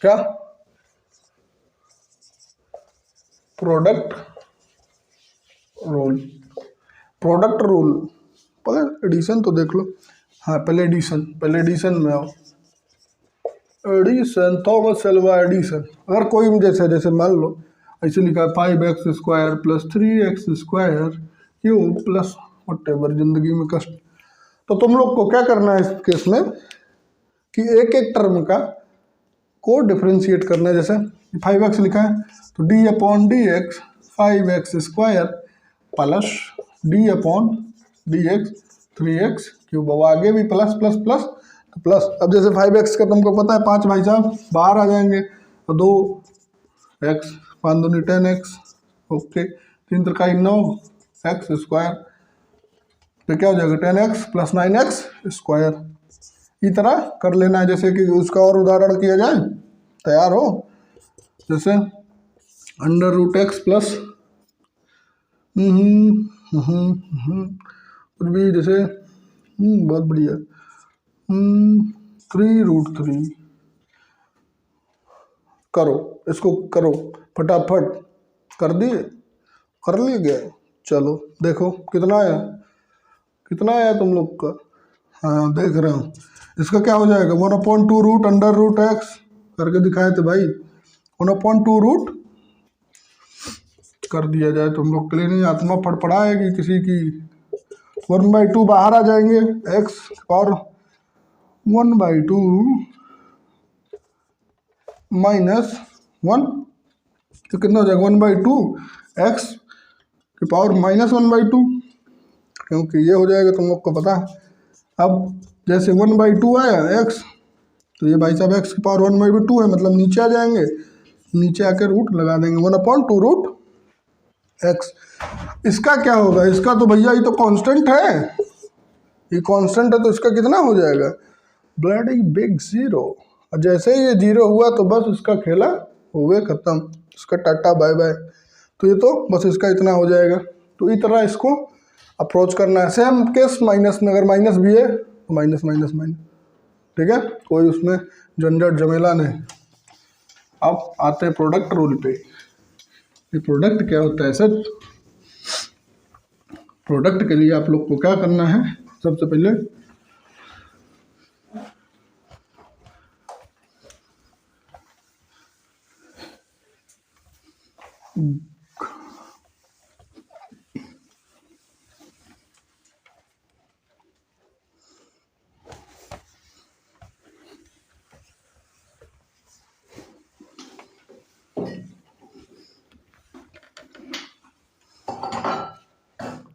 क्या प्रोडक्ट रूल, प्रोडक्ट रूल, पहले एडिशन तो देख लो। हाँ पहले एडिशन, पहले एडिशन में आओ। Addition, Thomas Alva Edison. अगर कोई भी जैसे मान लो ऐसे लिखा है 5x² + 3x² cube plus whatever, जिंदगी में कष्ट। तो तुम लोग को क्या करना है इस केस में कि एक एक टर्म का को डिफ्रेंशिएट करना है। जैसे 5x लिखा है तो d/dx 5x² plus d/dx 3x cube. अब आगे भी प्लस प्लस प्लस तो प्लस। अब जैसे 5x का तुमको पता है 5 भाई साहब बाहर आ जाएंगे, तो 2x 5 दूनी 10x, ओके, 3 त्रिकाई 9x², तो क्या हो जाएगा 10x + 9x²। इस तरह कर लेना है। जैसे कि उसका और उदाहरण किया जाए, तैयार हो, जैसे √x प्लस फिर भी जैसे बहुत बढ़िया 3√3 करो, इसको करो फटाफट। कर दिए, कर लिए गए। चलो देखो कितना आया, कितना आया तुम लोग का। हाँ देख रहे हो, इसका क्या हो जाएगा 1/2√x करके दिखाए थे भाई, 1/2 कर दिया जाए तुम लोग के लिए नहीं आत्मा फड़फड़ाएगी किसी की। 1/2 बाहर आ जाएंगे x और 1/2 -1, तो कितना हो जाएगा 1/2 x की पावर -1/2, क्योंकि ये हो जाएगा तुम लोग को पता है। अब जैसे 1/2 आया x, तो ये भाई साहब x की पावर 1/2 है, मतलब नीचे आ जाएंगे, नीचे आके रूट लगा देंगे 1/2√x। इसका क्या होगा, इसका तो भैया ये तो कांस्टेंट है, ये कांस्टेंट है, तो इसका कितना हो जाएगा ब्लडी बिग 0। और जैसे ही ये 0 हुआ तो बस उसका खेला हुए खत्म, उसका टाटा बाय बाय। तो ये तो बस इसका इतना हो जाएगा। तो इस तरह इसको अप्रोच करना है। सेम केस माइनस में, अगर माइनस भी है तो माइनस माइनस माइनस, ठीक है, कोई उसमें झंझट झमेला नहीं। अब आते हैं प्रोडक्ट रूल पे। ये प्रोडक्ट क्या होता है सर, प्रोडक्ट के लिए आप लोग को क्या करना है, सबसे पहले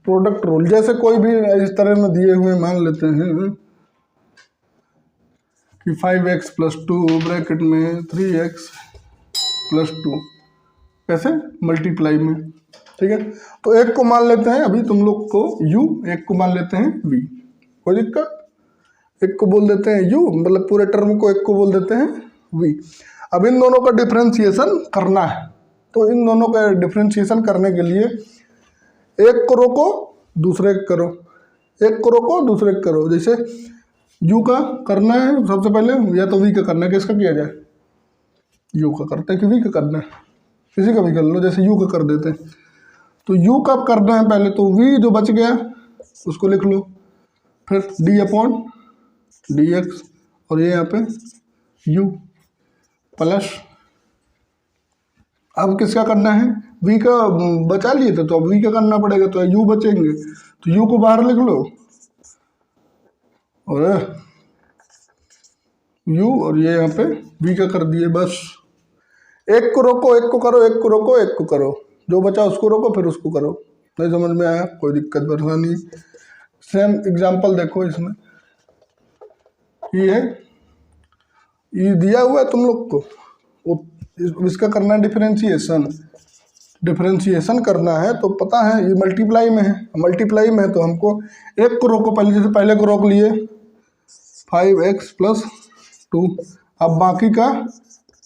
प्रोडक्ट रूल, जैसे कोई भी इस तरह में दिए हुए मान लेते हैं कि 5x + 2 ब्रैकेट में 3x + 2, कैसे मल्टीप्लाई में, ठीक है। तो एक को मान लेते हैं अभी तुम लोग को u, एक को मान लेते हैं v, कोई दिक्कत। एक को बोल देते हैं u, मतलब पूरे टर्म को एक को बोल देते हैं v। अब इन दोनों का डिफ्रेंशिएशन करना है, तो इन दोनों का डिफ्रेंशिएशन करने के लिए एक को रोको दूसरे को करो, एक को रोको दूसरे को करो। जैसे u का करना है सबसे पहले, या तो v का करना है, किसका किया जाए, u का करते हैं कि v का करना है, किसी का भी कर लो, जैसे u का कर देते हैं। तो u का करना है पहले, तो v जो बच गया उसको लिख लो, फिर d अपॉन dx, और ये यहाँ पे u प्लस, अब किसका करना है, v का बचा लिए थे तो अब v का करना पड़ेगा, तो u बचेंगे, तो u को बाहर लिख लो, और u, और ये यहाँ पे v का कर दिए। बस एक को रोको एक को करो, एक को रोको एक को करो, जो बचा उसको रोको फिर उसको करो। नहीं समझ में आया, कोई दिक्कत परेशानी। सेम एग्जांपल देखो, इसमें ये है, ये दिया हुआ है तुम लोग को, इसका करना है डिफरेंशिएशन, डिफरेंशिएशन करना है तो पता है ये मल्टीप्लाई में है, मल्टीप्लाई में है तो हमको एक को रोको पहले, जैसे पहले को रोक लिए 5x + 2, अब बाकी का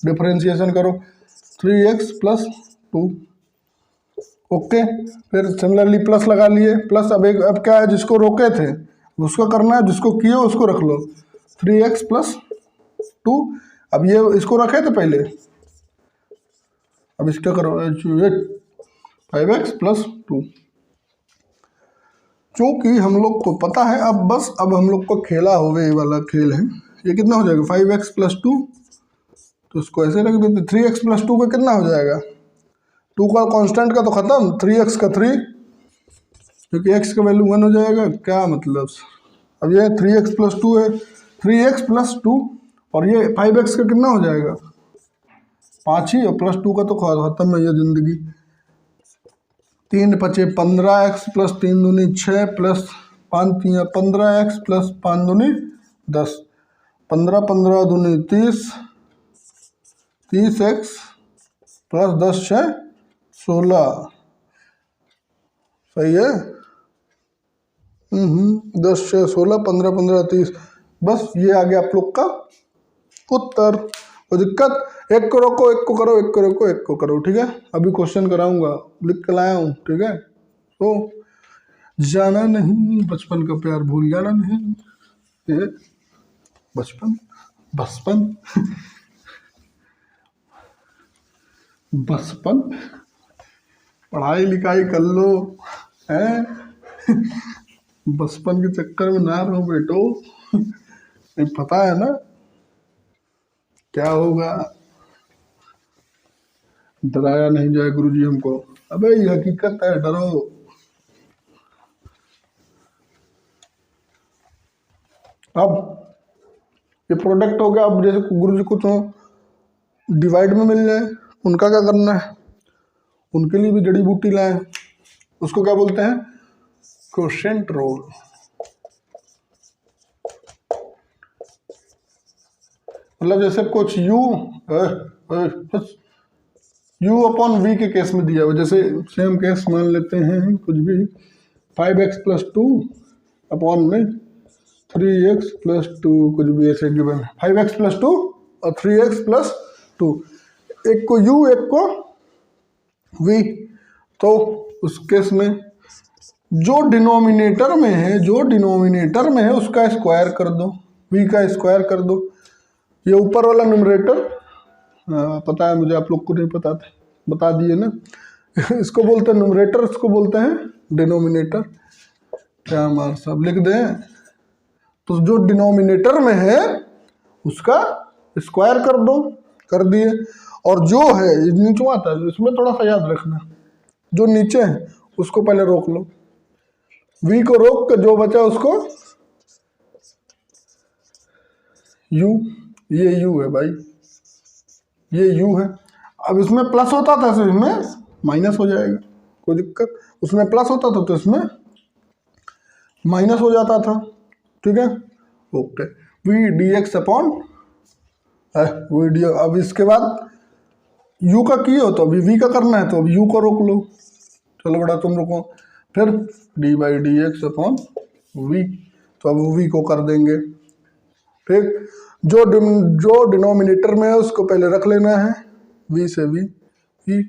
डिफरेंशिएशन करो 3x + 2, ओके। फिर सिमिलरली प्लस लगा लिए, प्लस अब क्या है, जिसको रोके थे उसको करना है, जिसको किए उसको रख लो 3x + 2। अब ये इसको रखे थे पहले, अब इसका करो 5x + 2। चूँकि हम लोग को पता है, अब बस अब हम लोग को खेला होगा, ये वाला खेल है। ये कितना हो जाएगा 5x + 2, तो इसको ऐसे रख देते, 3x + 2 का कितना हो जाएगा, 2 का कांस्टेंट का तो ख़त्म, 3x का 3, क्योंकि x का वैल्यू 1 हो जाएगा। क्या मतलब, अब ये 3x + 2 है, 3x + 2, और ये 5x का कितना हो जाएगा 5 ही, और +2 का तो खत्म है ये ज़िंदगी। 3 × 5 = 15x + 3 दूनी 6 + 5 × 15x + 5 दूनी 10, 15 15 दूनी 30, 30x + 10 6 16, सही है। 10 6 16, 15 15 30, बस ये आ गया आप लोग का उत्तर। कोई दिक्कत, एक को रोको एक को करो, एक को रोको एक को करो, ठीक है। अभी क्वेश्चन कराऊंगा, लिख के लाया हूँ, ठीक है। तो जाना नहीं बचपन का प्यार, भूल जाना नहीं, ये बचपन बचपन बचपन, पढ़ाई लिखाई कर लो, हैं बचपन के चक्कर में ना रहो बेटो, नहीं पता है ना क्या होगा। डराया नहीं जाए गुरुजी हमको, अबे ये हकीकत है, डरो। अब ये प्रोडक्ट हो गया, अब जैसे गुरुजी को तो डिवाइड में मिल जाए, उनका क्या करना है, उनके लिए भी जड़ी बूटी लाए, उसको क्या बोलते हैं, क्वोशिएंट रूल। मतलब जैसे कुछ u/v के केस में दिया हुआ, जैसे सेम केस मान लेते हैं कुछ भी, 5x + 2 अपॉन में 3x + 2, कुछ भी ऐसे गिवन है, 5x + 2 और 3x + 2, एक को u एक को v, तो उस केस में जो डिनोमिनेटर में है, जो डिनोमिनेटर में है उसका स्क्वायर कर दो, v का स्क्वायर कर दो। ये ऊपर वाला न्यूमरेटर पता है मुझे, आप लोग को नहीं पता था, बता दिए ना इसको बोलते हैं न्यूमरेटर, इसको बोलते हैं डिनोमिनेटर। क्या मार साहब लिख दें, तो जो डिनोमिनेटर में है उसका स्क्वायर कर दो, कर दिए। और जो है नीचे आता है, इसमें थोड़ा सा याद रखना, जो नीचे है उसको पहले रोक लो, v को रोक के जो बचा उसको u, ये u है भाई, ये u है। अब इसमें प्लस होता था तो इसमें माइनस हो जाएगा, कोई दिक्कत, उसमें प्लस होता था तो इसमें माइनस हो जाता था, ठीक है, okay. v dx upon v D, अब इसके बाद u का किए हो तो अभी v का करना है, तो अब u को रोक लो, चलो बड़ा तुम रुको, फिर d/dx अपॉन v, तो अब v को कर देंगे। ठीक, जो डिनोमिनेटर में है उसको पहले रख लेना है, v से v, v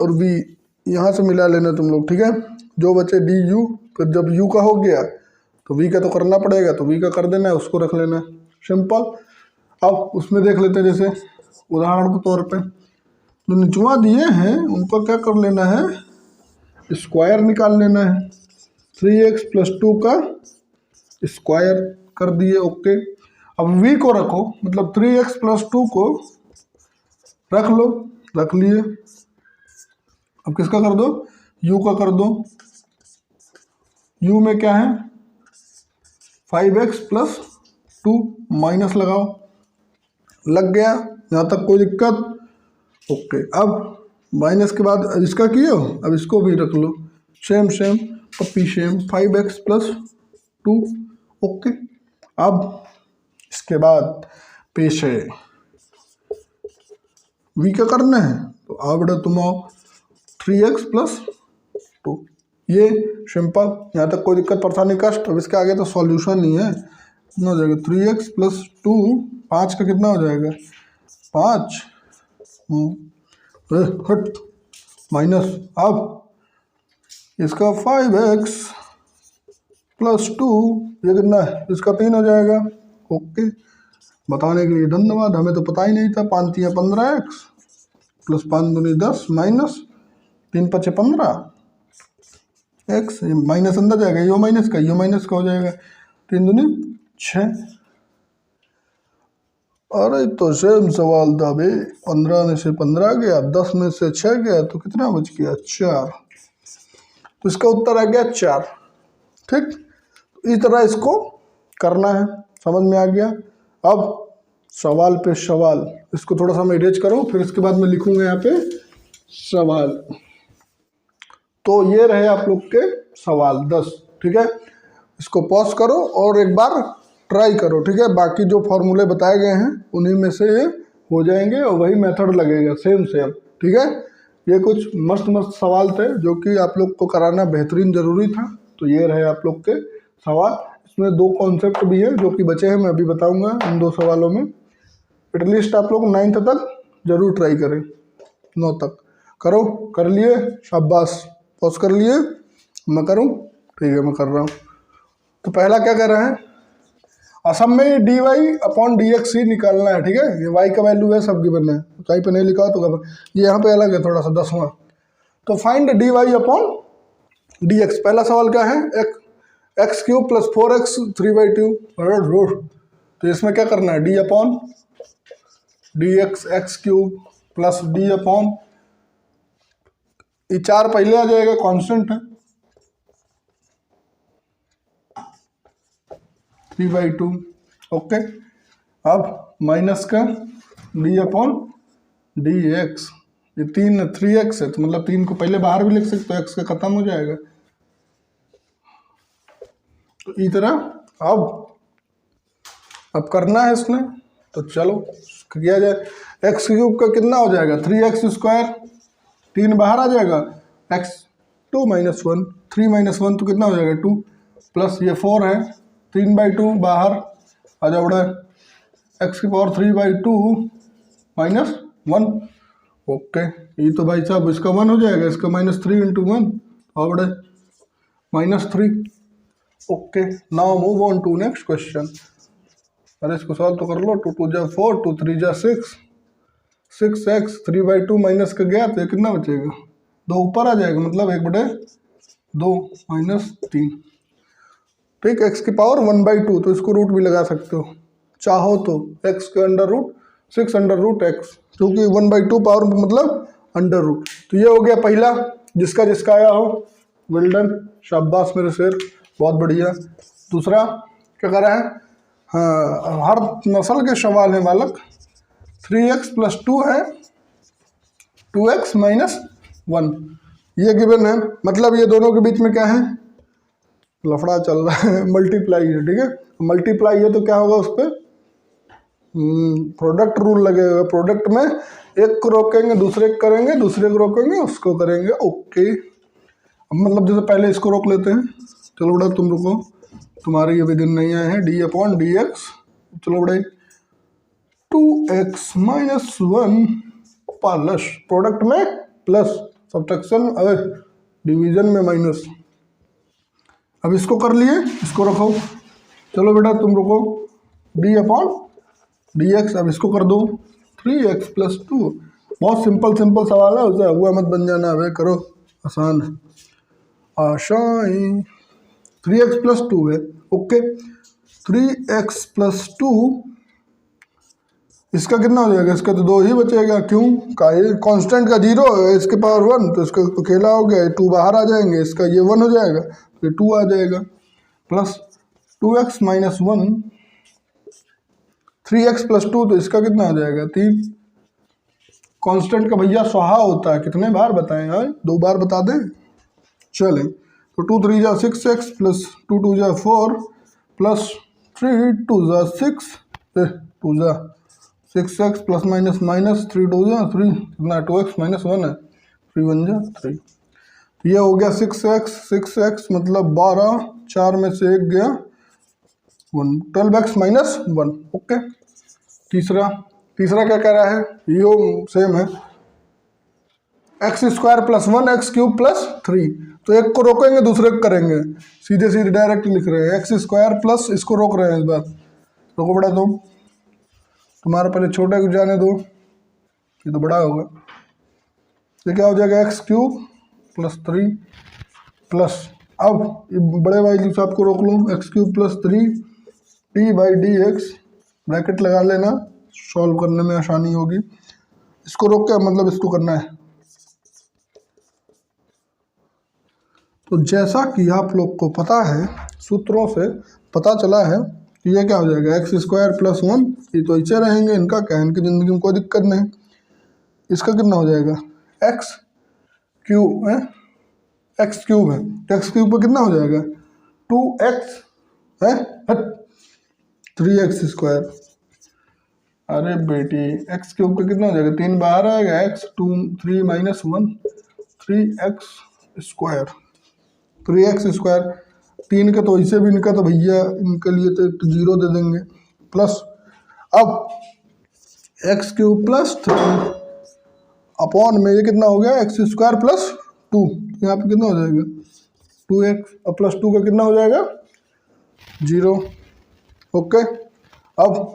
और v यहाँ से मिला लेना तुम लोग, ठीक है। जो बचे du, फिर जब u का हो गया तो v का तो करना पड़ेगा, तो v का कर देना है, उसको रख लेना है, सिंपल। अब उसमें देख लेते हैं, जैसे उदाहरण के तौर पे जो निचवा दिए हैं उनको क्या कर लेना है, स्क्वायर निकाल लेना है। 3x + 2 का स्क्वायर कर दिए, ओके। अब v को रखो, मतलब 3x + 2 को रख लो, रख लिए। अब किसका कर दो, u का कर दो। u में क्या है, 5x + 2 माइनस लगाओ, लग गया, यहाँ तक कोई दिक्कत, ओके। अब माइनस के बाद इसका किए हो, अब इसको भी रख लो, सेम पप्पी सेम, 5x + 2, ओके। अब इसके बाद पेश है v का करना है, तो अब बेटा तुम आओ 3x + 2, ये सिंपल, यहाँ तक कोई दिक्कत परेशानी कष्ट। अब इसके आगे तो सॉल्यूशन नहीं है, कितना हो जाएगा 3x + 2, 5 का कितना हो जाएगा 5, हट माइनस। अब इसका 5x + 2, ये कितना है, इसका 3 हो जाएगा, ओके। बताने के लिए धन्यवाद, हमें तो पता ही नहीं था। 5 × 15x + 5 दूनी 10 माइनस 3 × 5 = 15 x, माइनस अंदर जाएगा, यो माइनस का हो जाएगा, 3 दूनी 6। अरे तो सेम सवाल था बे, 15 में से 15 गया, 10 में से 6 गया, तो कितना बच गया 4, तो इसका उत्तर आ गया 4, ठीक। इस तरह इसको करना है, समझ में आ गया। अब सवाल पे सवाल, इसको थोड़ा सा मैं इरेज करूँ, फिर इसके बाद मैं लिखूंगा यहाँ पे सवाल। तो ये रहे आप लोग के सवाल 10, ठीक है। इसको पॉज करो और एक बार ट्राई करो, ठीक है। बाकी जो फॉर्मूले बताए गए हैं उन्हीं में से ये हो जाएंगे और वही मेथड लगेगा, सेम, ठीक है। ये कुछ मस्त सवाल थे जो कि आप लोग को कराना बेहतरीन ज़रूरी था। तो ये रहे आप लोग के सवाल। इसमें 2 कॉन्सेप्ट भी है जो कि बचे हैं, मैं अभी बताऊंगा इन 2 सवालों में। एटलीस्ट आप लोग 9th तक जरूर ट्राई करें, 9 तक करो, कर लिए, शाबाश। पॉज कर लिए, मैं करूं, ठीक है मैं कर रहा हूं। तो पहला क्या कर रहे हैं, असम में dy/dx ही निकालना है, ठीक है। ये y का वैल्यू है, सब गिवन है, कहीं पे नहीं लिखा तो ये यहाँ पे अलग है थोड़ा सा, 10वां। तो फाइंड dy/dx। पहला सवाल क्या है, x³ + 4x 3/2। तो इसमें क्या करना है, d/dx x³ + d/, ये 4 पहले आ जाएगा, कांस्टेंट है, 3/2, ओके। अब माइनस का d/dx, ये 3x है, तो मतलब 3 को पहले बाहर भी लिख सकते हो, x का खत्म हो जाएगा। तो इस तरह अब करना है इसमें, तो चलो किया जाए। x³ का कितना हो जाएगा 3x², 3 बाहर आ जाएगा, x2 - 1, 3 - 1 तो कितना हो जाएगा 2, प्लस ये 4 है, 3/2 बाहर आ जाओ, x³ 3/2 - 1, ओके। ये तो भाई साहब इसका 1 हो जाएगा, इसका -3 × 1 और -3, okay. Now move on to next question. अरे इसको सॉल्व तो कर लो, 2 × 2 = 4, 2 × 3 = 6, 6x 3/2 माइनस का गया तो ये कितना बचेगा, 2 ऊपर आ जाएगा, मतलब 1/2 -3, ठीक। x³ 1/2, तो इसको रूट भी लगा सकते हो चाहो तो, x के √6 √x, क्योंकि 1/2 पावर मतलब √। तो ये हो गया पहला, जिसका आया हो वेल डन, शाबाश मेरे शेर, बहुत बढ़िया। दूसरा क्या कर रहा है, हाँ हर नस्ल के सवाल है बालक। 3x + 2 है, 2x - 1, ये गिवन है, मतलब ये दोनों के बीच में क्या है, लफड़ा चल रहा है, मल्टीप्लाई है, ठीक है। मल्टीप्लाई है तो क्या होगा, उस पर प्रोडक्ट रूल लगेगा। प्रोडक्ट में एक को रोकेंगे दूसरे को करेंगे, दूसरे को रोकेंगे उसको करेंगे, ओके। अब मतलब जैसे पहले इसको रोक लेते हैं, चलो बड़ा तुम रुको, तुम्हारे ये विदिन नहीं आए हैं, डी अपॉन डी एक्स। चलो बड़े 2x माइनस 1 प्लस, प्रोडक्ट में प्लस, सब्ट्रैक्शन डिवीजन में माइनस। अब इसको कर लिए, इसको रखो। चलो बेटा तुम रुको, डी अपॉन डी एक्स। अब इसको कर दो 3x प्लस 2। बहुत सिंपल सिंपल सवाल है, उसे हुआ मत बन जाना। अब करो आसान आशाएं। 3x प्लस 2 है, ओके। 3x प्लस 2, इसका कितना हो जाएगा? इसका तो 2 ही बचेगा। क्यों? का ये कांस्टेंट का 0 है, इसके पावर 1, तो इसका तो खेला हो गया, 2 बाहर आ जाएंगे, इसका ये 1 हो जाएगा, तो 2 आ जाएगा। Plus 2x minus 1, 3x plus 2, तो इसका कितना हो जाएगा? 3। कांस्टेंट का भैया स्वाहा होता है, कितने बार बताएं यार? 2 बार बता दें। चलें, तो 2 3 जा 6x प्लस 2 2 जा 4 प्लस 3 2 जा 6 2 जा 6x प्लस माइनस माइनस 3 2 जा 3, कितना? 2x माइनस 1 है, 3 1 जा 3। तो ये हो गया 6x मतलब 12, 4 में से 1 गया 1, 12x माइनस 1, ओके। तीसरा क्या कह रहा है? यो सेम है, x square plus 1 x cube plus 3। तो एक को रोकेंगे, दूसरे को करेंगे, सीधे सीधे डायरेक्ट लिख रहे हैं। एक्स स्क्वायर प्लस, इसको रोक रहे हैं इस बार, रोको बड़ा तुम, तुम्हारा पहले छोटे को जाने दो, ये तो बड़ा होगा। ये क्या हो जाएगा? एक्स क्यूब प्लस 3 प्लस, अब बड़े वाली साहब को रोक लूँ, x cube plus 3 D by D x, bracket लगा लेना, सॉल्व करने में आसानी होगी। इसको रोक के मतलब इसको करना है। तो जैसा कि आप लोग को पता है, सूत्रों से पता चला है कि ये क्या हो जाएगा? एक्स स्क्वायर प्लस 1, ये तो ऐसे रहेंगे, इनका क्या है, इनकी ज़िंदगी में कोई दिक्कत नहीं। इसका कितना हो जाएगा? एक्स क्यूब है, एक्स क्यूब है, एक्स क्यूब पर कितना हो जाएगा? 2x है, 3x स्क्वायर। अरे बेटी, एक्स क्यूब का कितना हो जाएगा? 3 बाहर आएगा, x 2 3 minus 1 3x square, 3x square. 3 का तो ऐसे भी इनका तो भैया इनके लिए तो 0 दे देंगे, प्लस अब एक्स क्यूब प्लस 3 अपॉन में ये कितना हो गया? एक्स स्क्वायर प्लस 2, यहाँ पे कितना हो जाएगा? 2x प्लस 2 का कितना हो जाएगा? 0, ओके। अब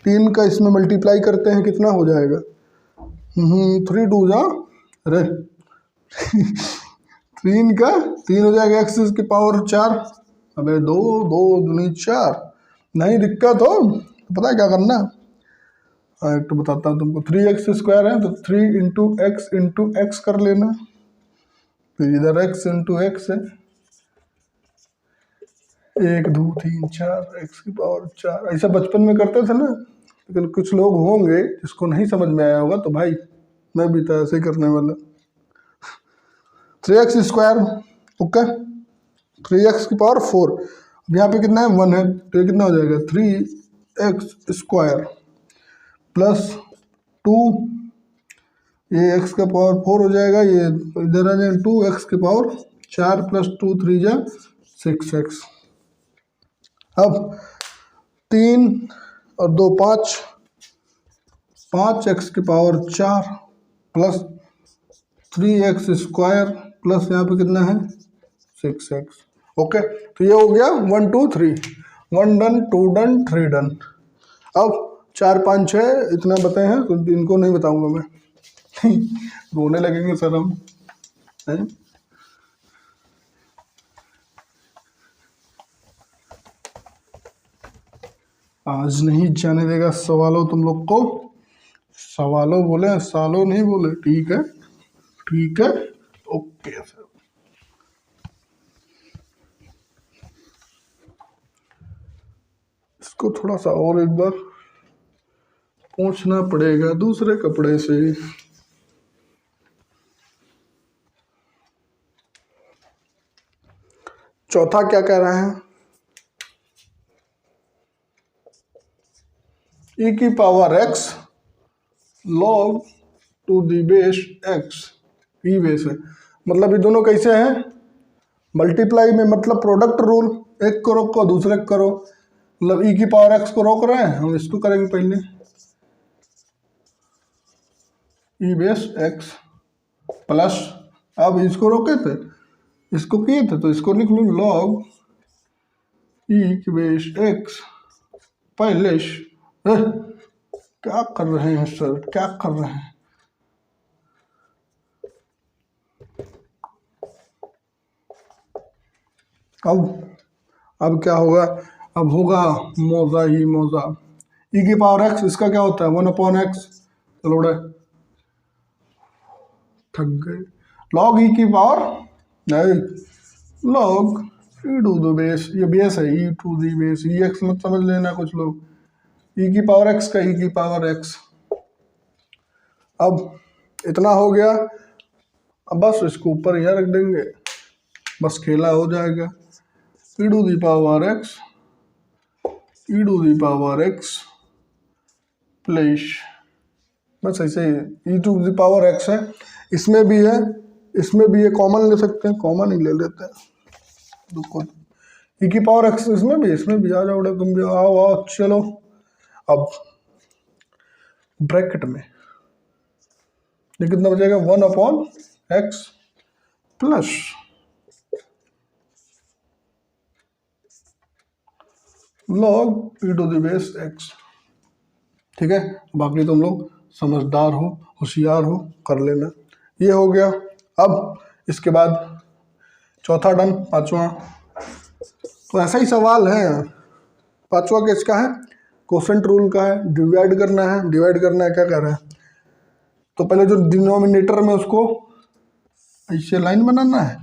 3 का इसमें मल्टीप्लाई करते हैं, कितना हो जाएगा? 3 2 जा, अरे 3 का 3 हो जाएगा, एक्स की पावर 4, अबे 2 2 दूनी 4, नहीं दिक्कत हो तो पता है क्या करना? एक तो बताता हूँ तुमको, 3x स्क्वायर है तो 3 इंटू एक्स कर लेना, फिर इधर x इंटू एक्स है, 1 2 3 4 एक्स की पावर 4। ऐसा बचपन में करते थे ना, लेकिन कुछ लोग होंगे जिसको नहीं समझ में आया होगा, तो भाई मैं भी तो ऐसे ही करने वाला। 3x स्क्वायर, ओके, 3x की पावर 4, अब यहाँ पे कितना है? 1 है, तो ये कितना हो जाएगा? 3x स्क्वायर प्लस 2, ये x का पावर 4 हो जाएगा, ये इधर आ जाए 2x की पावर 4 प्लस 2 3 जा 6x। अब 3 और 2 5, 5x की power 4 plus 3x square plus यहाँ पे कितना है? 6x, okay. तो ये हो गया 1 2 3, 1 डन, 2 डन, 3 डन। अब 4 5 6 इतना बताए हैं, तो इनको नहीं बताऊंगा मैं रोने लगेंगे सर हम, हैं? आज नहीं जाने देगा सवालों तुम लोग को, सवालों बोले, सालों नहीं बोले, ठीक है ठीक है, ओके सर। इसको थोड़ा सा और एक बार पोंछना पड़ेगा दूसरे कपड़े से। चौथा क्या कह रहा है? e की power x log to the base x, e base है, मतलब ये दोनों कैसे हैं? मल्टीप्लाई में मतलब प्रोडक्ट रूल, एक को रोको दूसरे को करो, मतलब ई की पावर एक्स को रोक रहे हैं, हम इसको करेंगे पहले ई बेस एक्स प्लस, अब इसको रोके थे, इसको किए थे, तो इसको लिख लूँ लॉग ई की बेस एक्स पहले क्या कर रहे हैं सर, क्या कर रहे हैं। अब क्या होगा, अब होगा मोजा ही मोजा, ई की पावर एक्स, इसका क्या होता है 1/x, चलो उड़े थक गए, लॉग ई की पावर नहीं, log e to the base, ये बेस है e to the base, e x मत समझ लेना कुछ लोग, ई की पावर एक्स का ई की पावर एक्स। अब इतना हो गया, अब बस इसको ऊपर यहाँ रख देंगे, बस खेला हो जाएगा, e to the power x, e to the power x plus, बस ऐसे ही e to the power x है, इसमें भी है, इसमें भी ये कॉमन ले सकते हैं, कॉमन ही ले लेते हैं, रुको ई की पावर एक्स इसमें भी आ जाओ, तुम भी आओ आओ चलो। अब ब्रैकेट में ये कितना बचेगा 1/x plus log e to the base x, ठीक है, बाकी तुम लोग समझदार हो, होशियार हो, कर लेना। ये हो गया। अब इसके बाद चौथा डन, पांचवा, तो ऐसा ही सवाल है, पांचवा केस का है, कोसेंट रूल का है, डिवाइड करना है, डिवाइड करना है, क्या कर रहा है, तो पहले जो डिनोमिनेटर में उसको ऐसे लाइन बनाना है,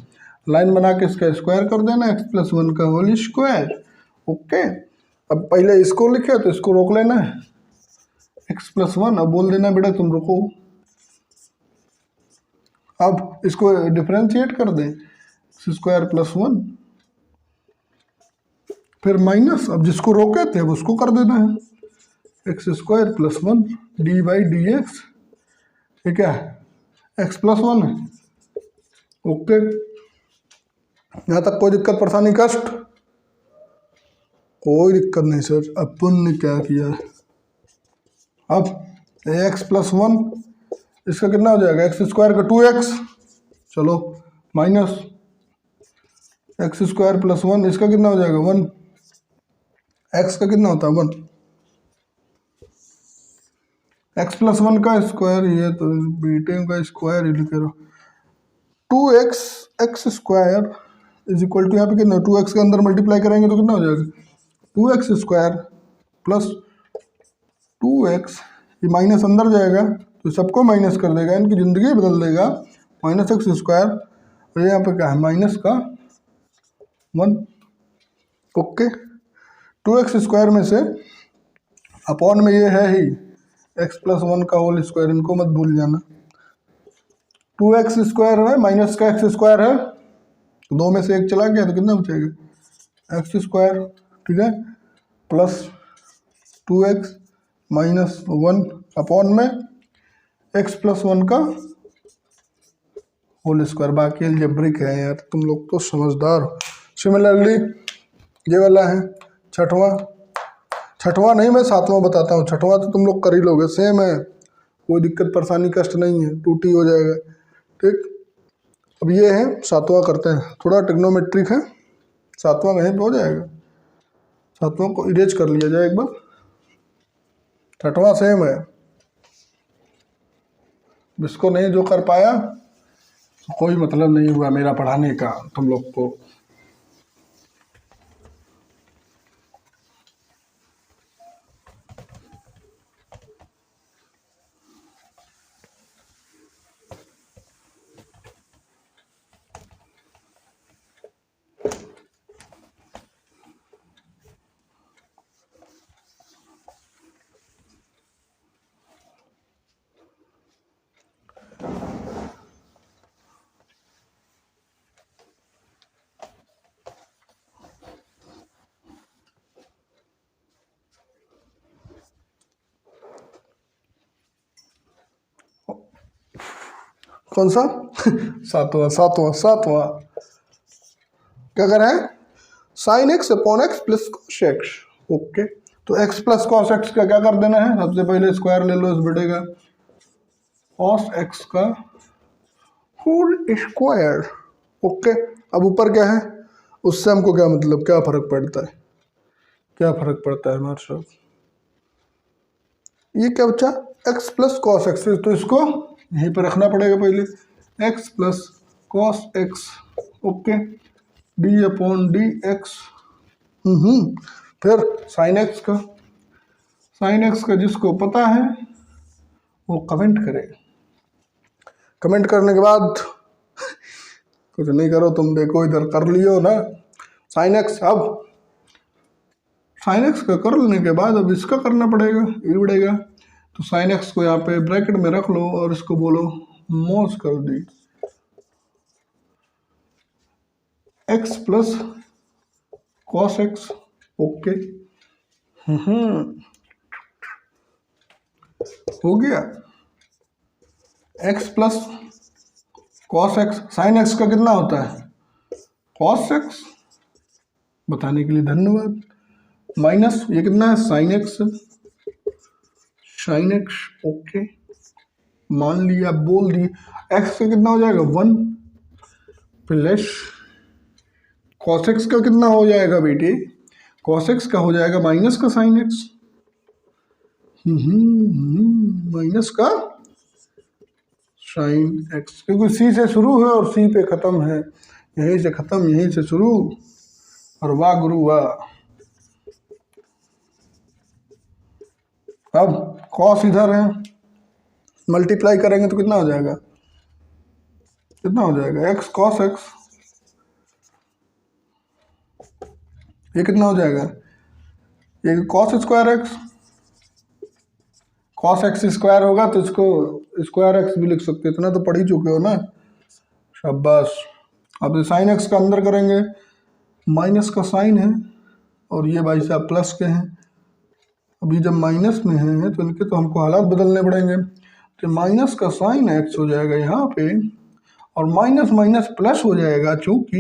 लाइन बना के इसका स्क्वायर कर देना, x+1 का होल स्क्वायर, ओके। अब पहले इसको लिखे तो इसको रोक लेना है x+1, अब बोल देना बेटा तुम रुको, अब इसको डिफरेंशिएट कर दें x² + 1, फिर माइनस, अब जिसको रोके थे अब उसको कर देना है x² + 1 d/dx, ये क्या है x+1 है, ओके। यहाँ तक कोई दिक्कत परेशानी कष्ट, कोई दिक्कत नहीं सर। अपन ने क्या किया, अब x+1 इसका कितना हो जाएगा, x² का 2x, चलो माइनस x² + 1 इसका कितना हो जाएगा 1, x का कितना होता है 1, x+1 का स्क्वायर, ये तो बेटे का स्क्वायर ही लिखे रहो, 2x x² is equal to, यहाँ पे कितना 2x के अंदर मल्टीप्लाई करेंगे तो कितना हो जाएगा 2x² + 2x, ये माइनस अंदर जाएगा तो सबको माइनस कर देगा, इनकी ज़िंदगी बदल देगा, -x², और यहाँ पे क्या है माइनस का 1, ओके। 2x² में से अपॉन में ये है ही x+1 का होल स्क्वायर, इनको मत भूल जाना, 2x² है माइनस का x² है, तो दो में से एक चला गया तो कितना बचेगा x², ठीक है, प्लस 2x - 1 अपॉन में x+1 का होल स्क्वायर, बाकी अलजेब्रिक है यार, तुम लोग तो समझदार हो। सिमिलरली ये वाला है छठवां नहीं, मैं सातवां बताता हूँ, छठवां तो तुम लोग कर ही लोगे, सेम है, कोई दिक्कत परेशानी कष्ट नहीं है, टूटी हो जाएगा, ठीक। अब ये है सातवां करते हैं, थोड़ा ट्रिग्नोमेट्रिक है, सातवां कहीं पे हो जाएगा, सातवां को इरेज कर लिया जाए एक बार, छठवां सेम है, जिसको नहीं जो कर पाया कोई मतलब नहीं हुआ मेरा पढ़ाने का तुम लोग को। कौन सा सातवां क्या कर रहे हैं, sine x upon x plus cos x. Okay, तो एक्स प्लस कॉस एक्स का क्या कर देना है, सबसे पहले स्क्वायर ले लो इस बेटे का, कॉस एक्स का होल स्क्वायर। ओके, अब ऊपर क्या है, उससे हमको क्या मतलब, क्या फर्क पड़ता है, क्या फर्क पड़ता है हमारे साथ, ये क्या बच्चा, एक्स प्लस कॉस एक्स, तो इसको यहीं पर रखना पड़ेगा पहले, x plus cos x. Okay, D upon d x. फिर साइन एक्स का, साइन एक्स का जिसको पता है वो कमेंट करे, कमेंट करने के बाद कुछ नहीं करो तुम, देखो इधर कर लियो ना साइन एक्स। अब साइन एक्स का कर लेने के बाद अब इसका करना पड़ेगा, ये बढ़ेगा, तो साइन एक्स को यहाँ पे ब्रैकेट में रख लो और इसको बोलो मॉस कर दी x plus cos x. Okay, हो गया, x plus cos x, sine x का कितना होता है कॉस एक्स, बताने के लिए धन्यवाद, माइनस ये कितना है sine x, sine x. Okay, मान लिया, बोल दी, एक्स का कितना हो जाएगा 1 प्लस कॉस एक्स का कितना हो जाएगा बेटे, कॉस एक्स का हो जाएगा माइनस का साइन एक्स, माइनस का साइन एक्स, क्योंकि सी से शुरू है और सी पे खत्म है, यहीं से खत्म यहीं से शुरू, और वाह गुरु वाह। अब कॉस इधर है, मल्टीप्लाई करेंगे तो कितना हो जाएगा, कितना हो जाएगा एक्स कॉस एक्स, ये कितना हो जाएगा, ये cos square x, cos x square होगा तो इसको स्क्वायर एक्स भी लिख सकते, इतना तो पढ़ ही चुके हो ना, शाबाश। अब साइन एक्स का अंदर करेंगे, माइनस का साइन है और ये भाई साहब प्लस के हैं, अभी जब माइनस में है तो इनके तो हमको हालात बदलने पड़ेंगे, तो माइनस का साइन एक्स हो जाएगा यहाँ पे, और माइनस माइनस प्लस हो जाएगा, चूंकि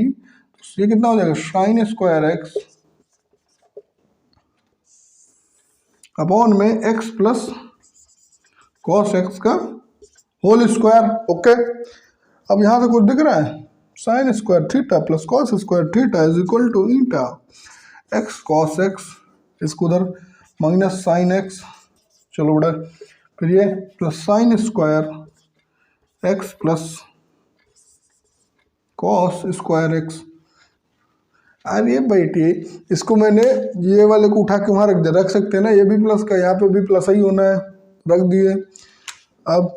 ये कितना हो जाएगा साइन स्क्वायर एक्स अपॉन में एक्स प्लस कॉस एक्स का होल स्क्वायर। ओके, अब यहाँ से कुछ दिख रहा है, sine square theta plus cos square theta is equal to eta x cos x, इसको उधर माइनस साइन एक्स, चलो बड़ा, फिर ये plus sine square x plus cos square x. अरे बेटे, इसको मैंने ये वाले को उठा के वहाँ रख सकते हैं ना, ये भी प्लस का, यहाँ पे भी प्लस ही होना है, रख दिए। अब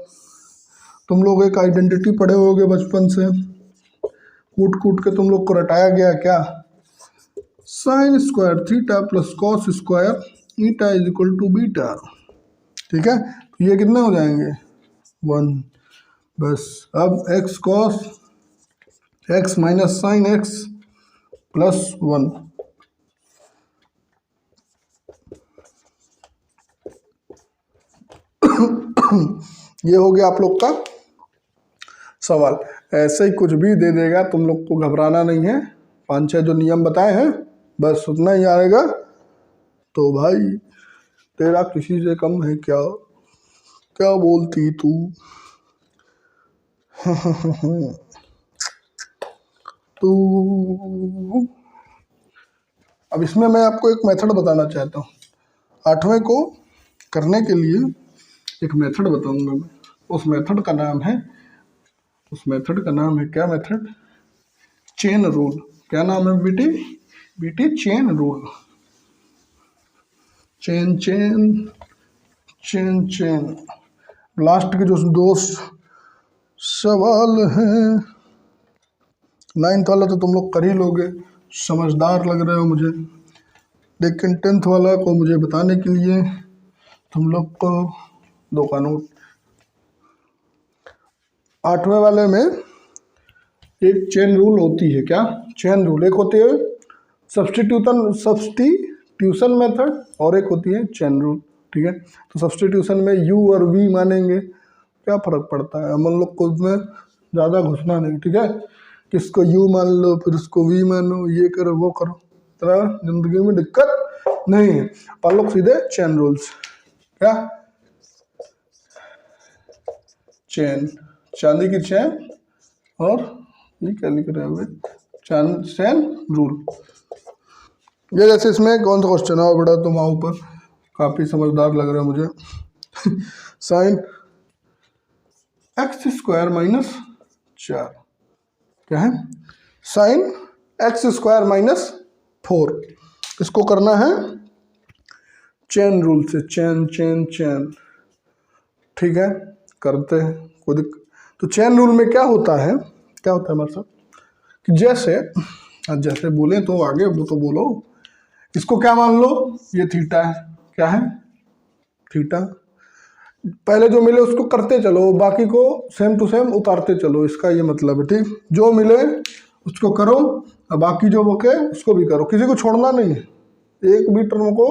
तुम लोग एक आइडेंटिटी पढ़े होगे बचपन से, कूट कूट के तुम लोग को रटाया गया क्या, sine square theta plus cos square eta is equal to beta, ठीक है, तो ये कितने हो जाएंगे 1, बस। अब x cos x minus sine x plus 1, ये हो गया आप लोग का सवाल। ऐसे ही कुछ भी दे देगा, तुम लोग को घबराना नहीं है, 5-6 जो नियम बताए हैं बस उतना ही आएगा, तो भाई तेरा किसी से कम है क्या, क्या बोलती तू। तो अब इसमें मैं आपको एक मेथड बताना चाहता हूँ, 8वें को करने के लिए एक मेथड बताऊंगा मैं, उस मेथड का नाम है, उस मेथड का नाम है क्या मेथड, चेन रूल। क्या नाम है बेटी, बेटी chain rule, chain chain chain chain. Last के जो 2 सवाल हैं, 9th वाला तो तुम लोग कर ही लोगे, समझदार लग रहे हो मुझे, लेकिन 10th वाला को मुझे बताने के लिए तुम लोग को 2 का नोट। 8वें वाले में एक चेन रूल होती है, क्या चेन रूल, एक होती है सब्स्टिट्यूशन मेथड और एक होती है चेन रूल, ठीक है। तो सब्स्टिट्यूशन में u और v मानेंगे, क्या फ़र्क पड़ता है, हम लोग को उसमें ज़्यादा घुसना नहीं, ठीक है, किसको u मान लो फिर उसको v मानो, ये करो वो करो, इतना जिंदगी में दिक्कत नहीं है। पढ़ लो सीधे चेन रूल्स। क्या चेन, चांदी की चेन, और ये क्या लिख रहे हैं चेन रूल। ये जैसे इसमें कौन सा क्वेश्चन है बेटा, तुम आओ ऊपर, काफी समझदार लग रहा है मुझे। साइन एक्स स्क्वायर माइनस 4, क्या है साइन एक्स स्क्वायर माइनस 4, इसको करना है चेन रूल से, चेन चेन चेन, ठीक है करते हैं कोई दिक्कत। तो चेन रूल में क्या होता है हमारे साथ कि जैसे बोले तो आगे वो तो बोलो, इसको क्या मान लो, ये थीटा है, क्या है थीटा, पहले जो मिले उसको करते चलो, बाकी को सेम टू सेम उतारते चलो, इसका ये मतलब है, ठीक। जो मिले उसको करो और बाकी जो बचे उसको भी करो, किसी को छोड़ना नहीं है, एक भी टर्म को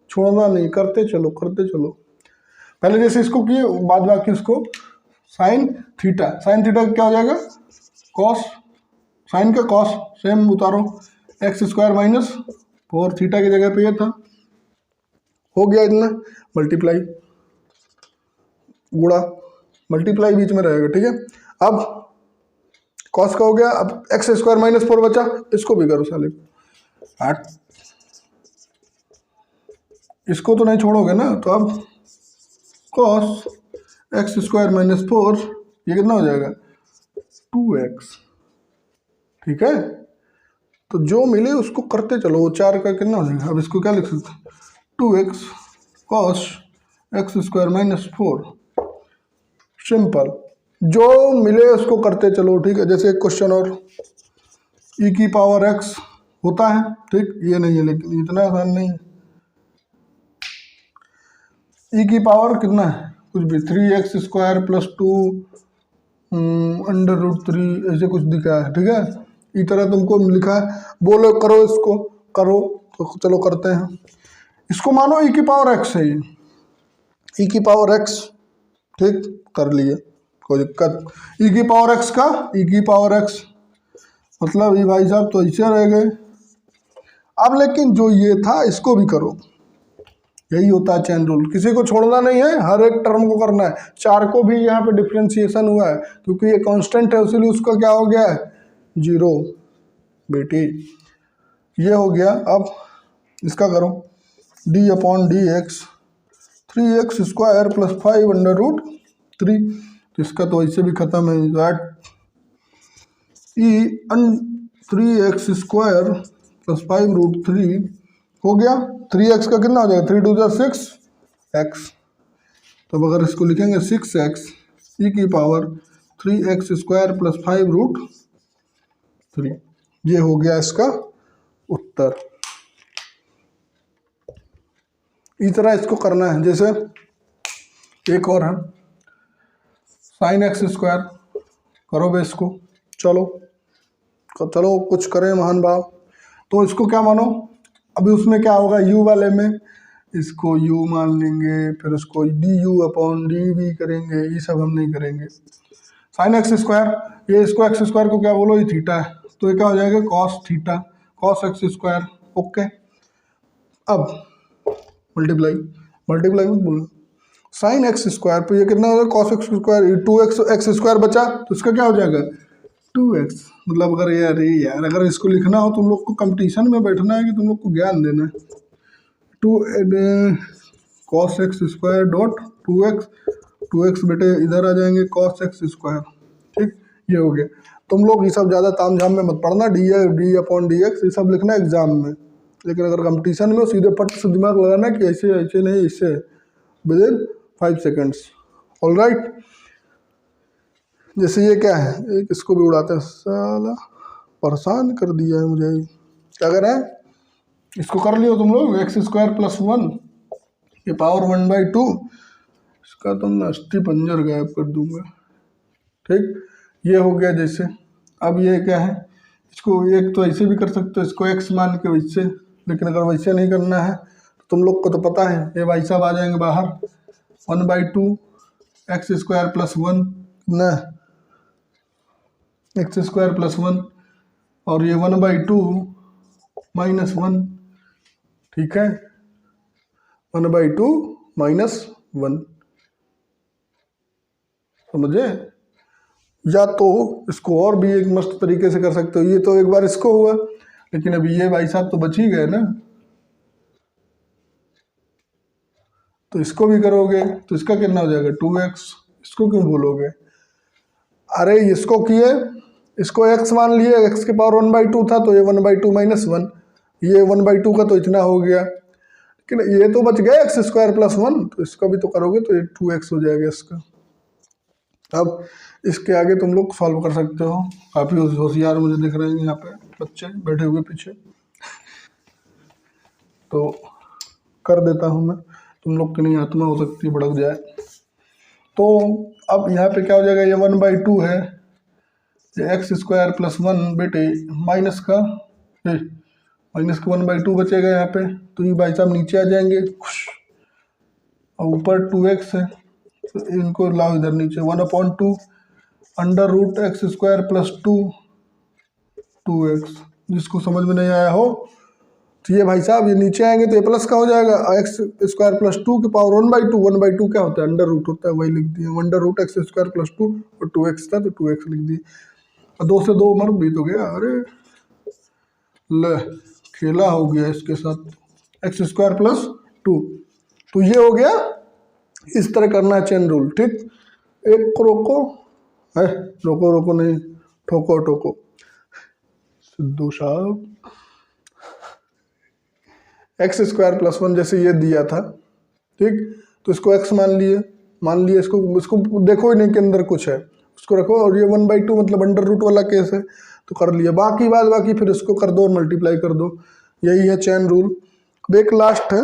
छोड़ना नहीं, करते चलो पहले जैसे इसको किए, बाद बाकी उसको साइन थीटा क्या हो जाएगा कॉस, साइन का कॉस सेम उतारो, एक्स स्क्वायर माइनस 4, थीटा की जगह पे ये था, हो गया इतना, मल्टीप्लाई गुणा, मल्टीप्लाई बीच में रहेगा, ठीक है। अब कॉस का हो गया, अब एक्स स्क्वायर माइनस 4 बचा, इसको भी करो साले 8, इसको तो नहीं छोड़ोगे ना, तो अब कॉस एक्स स्क्वायर माइनस 4, ये कितना हो जाएगा 2x, ठीक है। तो जो मिले उसको करते चलो, 4 का कितना हो जाएगा, अब इसको क्या लिख सकते हैं 2x cos x square minus 4, simple, जो मिले उसको करते चलो, ठीक है। जैसे एक क्वेश्चन और, e की पावर x होता है, ठीक, ये नहीं है लेकिन इतना आसान नहीं है, e की पावर कितना है कुछ भी 3x square plus 2 under root 3 ऐसे कुछ दिखा है, ठीक है। इस तरह तुमको लिखा है, बोलो करो, इसको करो, तो चलो करते हैं। इसको मानो e की पावर x है, e की पावर x, ठीक, कर लिए कोई दिक्कत, e की पावर x का e की पावर x मतलब ये भाई साहब तो ऐसे रह गए। अब लेकिन जो ये था इसको भी करो, यही होता है चेन रूल, किसी को छोड़ना नहीं है, हर एक टर्म को करना है। 4 को भी यहाँ पे डिफ्रेंशिएशन हुआ है क्योंकि ये कांस्टेंट है, इसीलिए उसका क्या हो गया है 0 बेटी, ये हो गया। अब इसका करो d upon d x 3x square plus 5 under root 3, तो इसका तो ऐसे भी खत्म है, that e 3x square plus 5 root 3 हो गया, 3x का कितना हो जाएगा 3 2 6x, तो अगर इसको लिखेंगे 6x e की power 3x square plus 5 root 3, ये हो गया इसका उत्तर। इस तरह इसको करना है। जैसे एक और है साइन एक्स स्क्वायर, करो बे इसको, चलो कुछ करें महान भाव, तो इसको क्या मानो, अभी उसमें क्या होगा u वाले में इसको u मान लेंगे, फिर उसको d u upon d v करेंगे, ये सब हम नहीं करेंगे। साइन एक्स स्क्वायर, ये इसको एक्स स्क्वायर को क्या बोलो, ये थीटा है, तो ये क्या हो जाएगा cos theta cos x square, okay. अब मल्टीप्लाई मत बोलना, साइन एक्स स्क्वायर पे ये कितना होगा cos x square, 2x square बचा तो इसका क्या हो जाएगा 2x, मतलब अगर यार अगर इसको लिखना हो, तुम लोग को कंपटीशन में बैठना है कि तुम लोग को ज्ञान देना है, 2 cos x square dot 2x बेटे इधर आ जाएंगे कॉस एक्स स्क्वायर, ठीक, ये हो गया। तुम लोग ये सब ज़्यादा ताम झाम में मत पढ़ना, डी अपॉन डी एक्स ये सब लिखना एग्जाम में, लेकिन अगर कंपटीशन में सीधे पट से दिमाग लगाना कि ऐसे ऐसे नहीं, इससे with in 5 seconds, all right. जैसे ये क्या है, एक इसको भी उड़ाते हैं, साला परेशान कर दिया है मुझे, क्या कर रहे हैं, इसको कर लियो तुम लोग एक्स स्क्वायर प्लस 1 ये पावर 1/2, इसका तो मैं अस्थि पंजर गायब कर दूंगा, ठीक, ये हो गया। जैसे अब ये क्या है, इसको एक तो ऐसे भी कर सकते हो, इसको x मान के वैसे, लेकिन अगर वैसे नहीं करना है तो तुम लोग को तो पता है ये भाई साहब आ जाएंगे बाहर, 1/2 एक्स स्क्वायर प्लस 1 ना एक्स स्क्वायर प्लस 1, और ये 1/2 -1, ठीक है, 1/2 -1, समझे। या तो इसको और भी एक मस्त तरीके से कर सकते हो, ये तो एक बार इसको हुआ, लेकिन अभी ये भाई साहब तो बच ही गए ना, तो इसको भी करोगे तो इसका कितना हो जाएगा 2x। इसको क्यों बोलोगे, अरे इसको किए, इसको x मान लिए, x के पावर 1/2 था तो ये 1/2 -1, ये 1/2 का तो इतना हो गया, लेकिन ये तो बच गया x² + 1, तो इसका भी तो करोगे तो ये 2x हो जाएगा इसका। अब इसके आगे तुम लोग सॉल्व कर सकते हो, काफ़ी होशियार मुझे दिख रहे हैं यहाँ पे बच्चे बैठे हुए पीछे, तो कर देता हूँ मैं, तुम लोग की नहीं आत्मा हो सकती भड़क जाए। तो अब यहाँ पे क्या हो जाएगा, ये 1/2 है, ये x² + 1 बेटे माइनस का 1/2 बचेगा यहाँ पे, तो ये भाई साहब नीचे आ जाएंगे और ऊपर 2x है, तो इनको लाओ इधर नीचे, 1/2 √x² + 2x। जिसको समझ में नहीं आया हो तो ये भाई साहब ये नीचे आएंगे तो ये प्लस का हो जाएगा, x² + 2 के पावर 1/2, 1/2 क्या होता है, अंडर रूट होता है, वही लिख दिया, √x² + 2 और 2x था तो 2x लिख दिए, और 2 से 2 मर भी तो गया, अरे ले खेला हो गया इसके साथ, x² + 2, तो ये हो गया। इस तरह करना है चेन रूल, ठीक। एक को रोको है, रोको रोको नहीं, ठोको ठोको, सिद्धू साहब x² + 1 जैसे ये दिया था, ठीक, तो इसको x मान लिए इसको देखो ही नहीं के अंदर कुछ है, उसको रखो, और ये 1/2 मतलब अंडर रूट वाला केस है तो कर लिया, बाकी फिर इसको कर दो और मल्टीप्लाई कर दो, यही है चैन रूल। अब एक लास्ट है,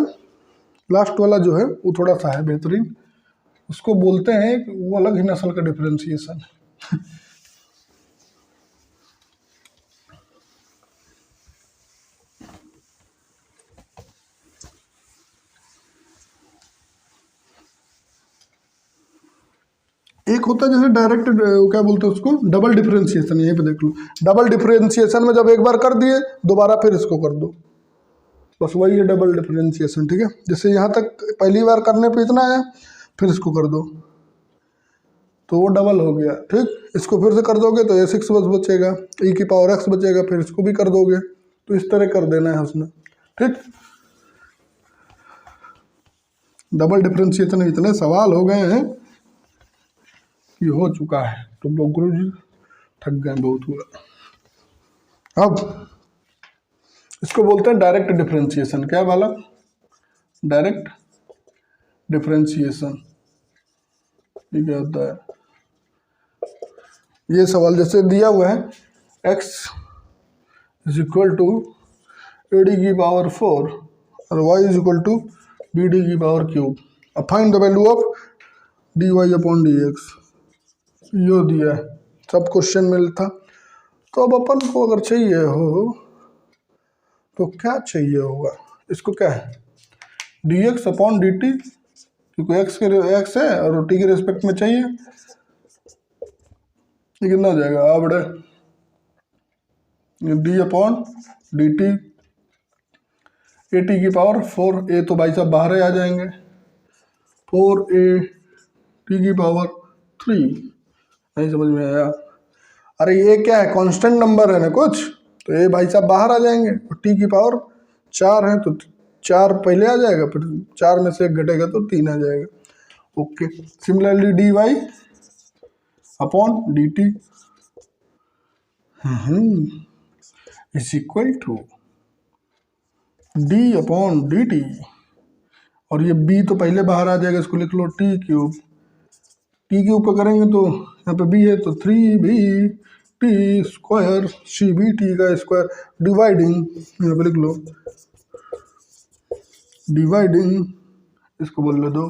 लास्ट वाला जो है वो थोड़ा सा है बेहतरीन, उसको बोलते हैं वो अलग ही नस्ल का डिफरेंशिएशन है। एक होता है जैसे डायरेक्ट, क्या बोलते हैं उसको, डबल डिफरेंशिएशन, यहीं पे देख लो, डबल डिफरेंशिएशन में जब एक बार कर दिए दोबारा फिर इसको कर दो, बस वही है डबल डिफरेंशिएशन, ठीक है। जैसे यहाँ तक पहली बार करने पे इतना आया, फिर इसको कर दो तो वो डबल हो गया, ठीक। इसको फिर से कर दोगे तो a6 बस बचेगा, e की पावर x बचेगा, फिर इसको भी कर दोगे, तो इस तरह कर देना है उसने, ठीक। डबल डिफरेंशिएशन में इतने सवाल हो गए हैं कि हो चुका है, तुम लोग गुरुजी थक गए बहुत हुआ। अब इसको बोलते हैं डायरेक्ट डिफरेंशिएशन, क्या वाला, डायरेक्ट डिफरेंशिएशन, ये क्या होता है, ये सवाल जैसे दिया हुआ है x = AD की पावर 4 और y = BD की पावर क्यूब, अब find the value of dy/dx, यो दिया है, सब क्वेश्चन में था। तो अब अपन को अगर चाहिए हो तो क्या चाहिए होगा, इसको क्या है dx/dt, क्योंकि x है और t के रिस्पेक्ट में चाहिए, ये कितना हो जाएगा, बड़े d/dt, at की पावर 4, a तो भाई साहब बाहर ही आ जाएंगे, 4at की पावर 3, नहीं समझ में आया, अरे ये क्या है, कांस्टेंट नंबर है ना कुछ, तो ये भाई साहब बाहर आ जाएंगे, और t की पावर 4 है तो 4 पहले आ जाएगा, फिर 4 में से 1 घटेगा तो 3 आ जाएगा, okay. Similarly dy/dt is equal to d/dt, और ये b तो पहले बाहर आ जाएगा, इसको लिख लो t क्यूब, t के ऊपर करेंगे तो यहाँ पे b है तो 3bt स्क्वायर cbt का स्क्वायर, डिवाइडिंग यहाँ पे लिख लो, डिवाइडिंग इसको बोल लो 2,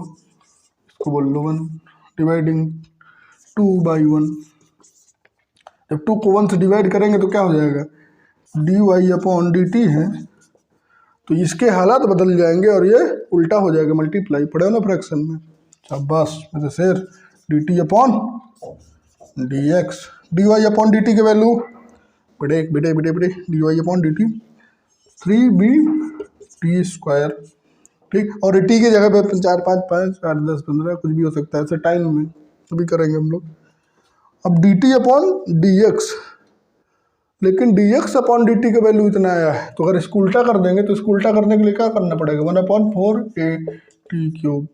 इसको बोल लो 1, डिवाइडिंग 2/1, जब 2 को 1 से डिवाइड करेंगे तो क्या हो जाएगा, dy/dt है, तो इसके हालात बदल जाएंगे और ये उल्टा हो जाएगा, मल्टीप्लाई पड़े ना फ्रैक्शन में, शाबाश मेरे शेर, dt/dx, dy/dt के वैल्यू dy/dt 3b/t²। ठीक, और टी की जगह पे 4 5 5 8 10 15 कुछ भी हो सकता है, ऐसे टाइम में अभी करेंगे हम लोग। अब dt/dx, लेकिन dx/dt का वैल्यू इतना आया है, तो अगर इसको उल्टा कर देंगे तो इसको उल्टा करने के लिए क्या करना पड़ेगा, 1/4at³।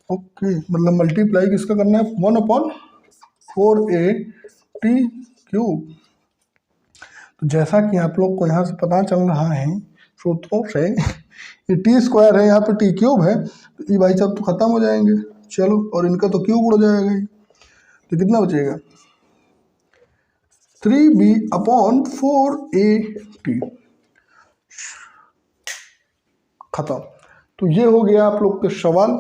ओके, मतलब मल्टीप्लाई किसका करना है, 1/4at³। तो जैसा कि आप लोग को यहाँ से पता चल रहा है सूत्रों से, ये t² है, यहाँ पे t³ है, तो ये भाई साहब तो खत्म हो जाएंगे। चलो, और इनका तो क्यूब उड़ जाएगा ही, तो कितना बचेगा, 3b/4at। खत्म। तो ये हो गया आप लोग के सवाल।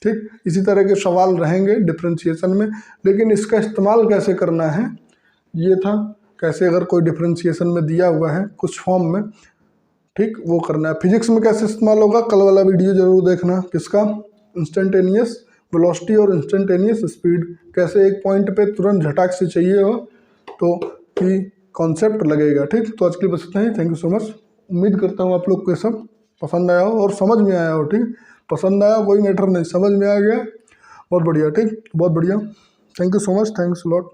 ठीक, इसी तरह के सवाल रहेंगे डिफरेंशिएशन में, लेकिन इसका इस्तेमाल कैसे करना है ये था, कैसे अगर कोई डिफरेंशिएशन में दिया हुआ है कुछ फॉर्म में, ठीक, वो करना है। फिजिक्स में कैसे इस्तेमाल होगा, कल वाला वीडियो जरूर देखना। किसका, इंस्टेंटेनियस वेलोसिटी और इंस्टेंटेनियस स्पीड, कैसे एक पॉइंट पे तुरंत झटाक से चाहिए हो तो कि कॉन्सेप्ट लगेगा। ठीक, तो आज के लिए बस इतना ही। Thank you so much. उम्मीद करता हूँ आप लोग को सब पसंद आया हो और समझ में आया हो। ठीक, पसंद आया कोई मैटर नहीं, समझ में आ गया, बहुत बढ़िया। ठीक, बहुत बढ़िया। Thank you so much, thanks lot.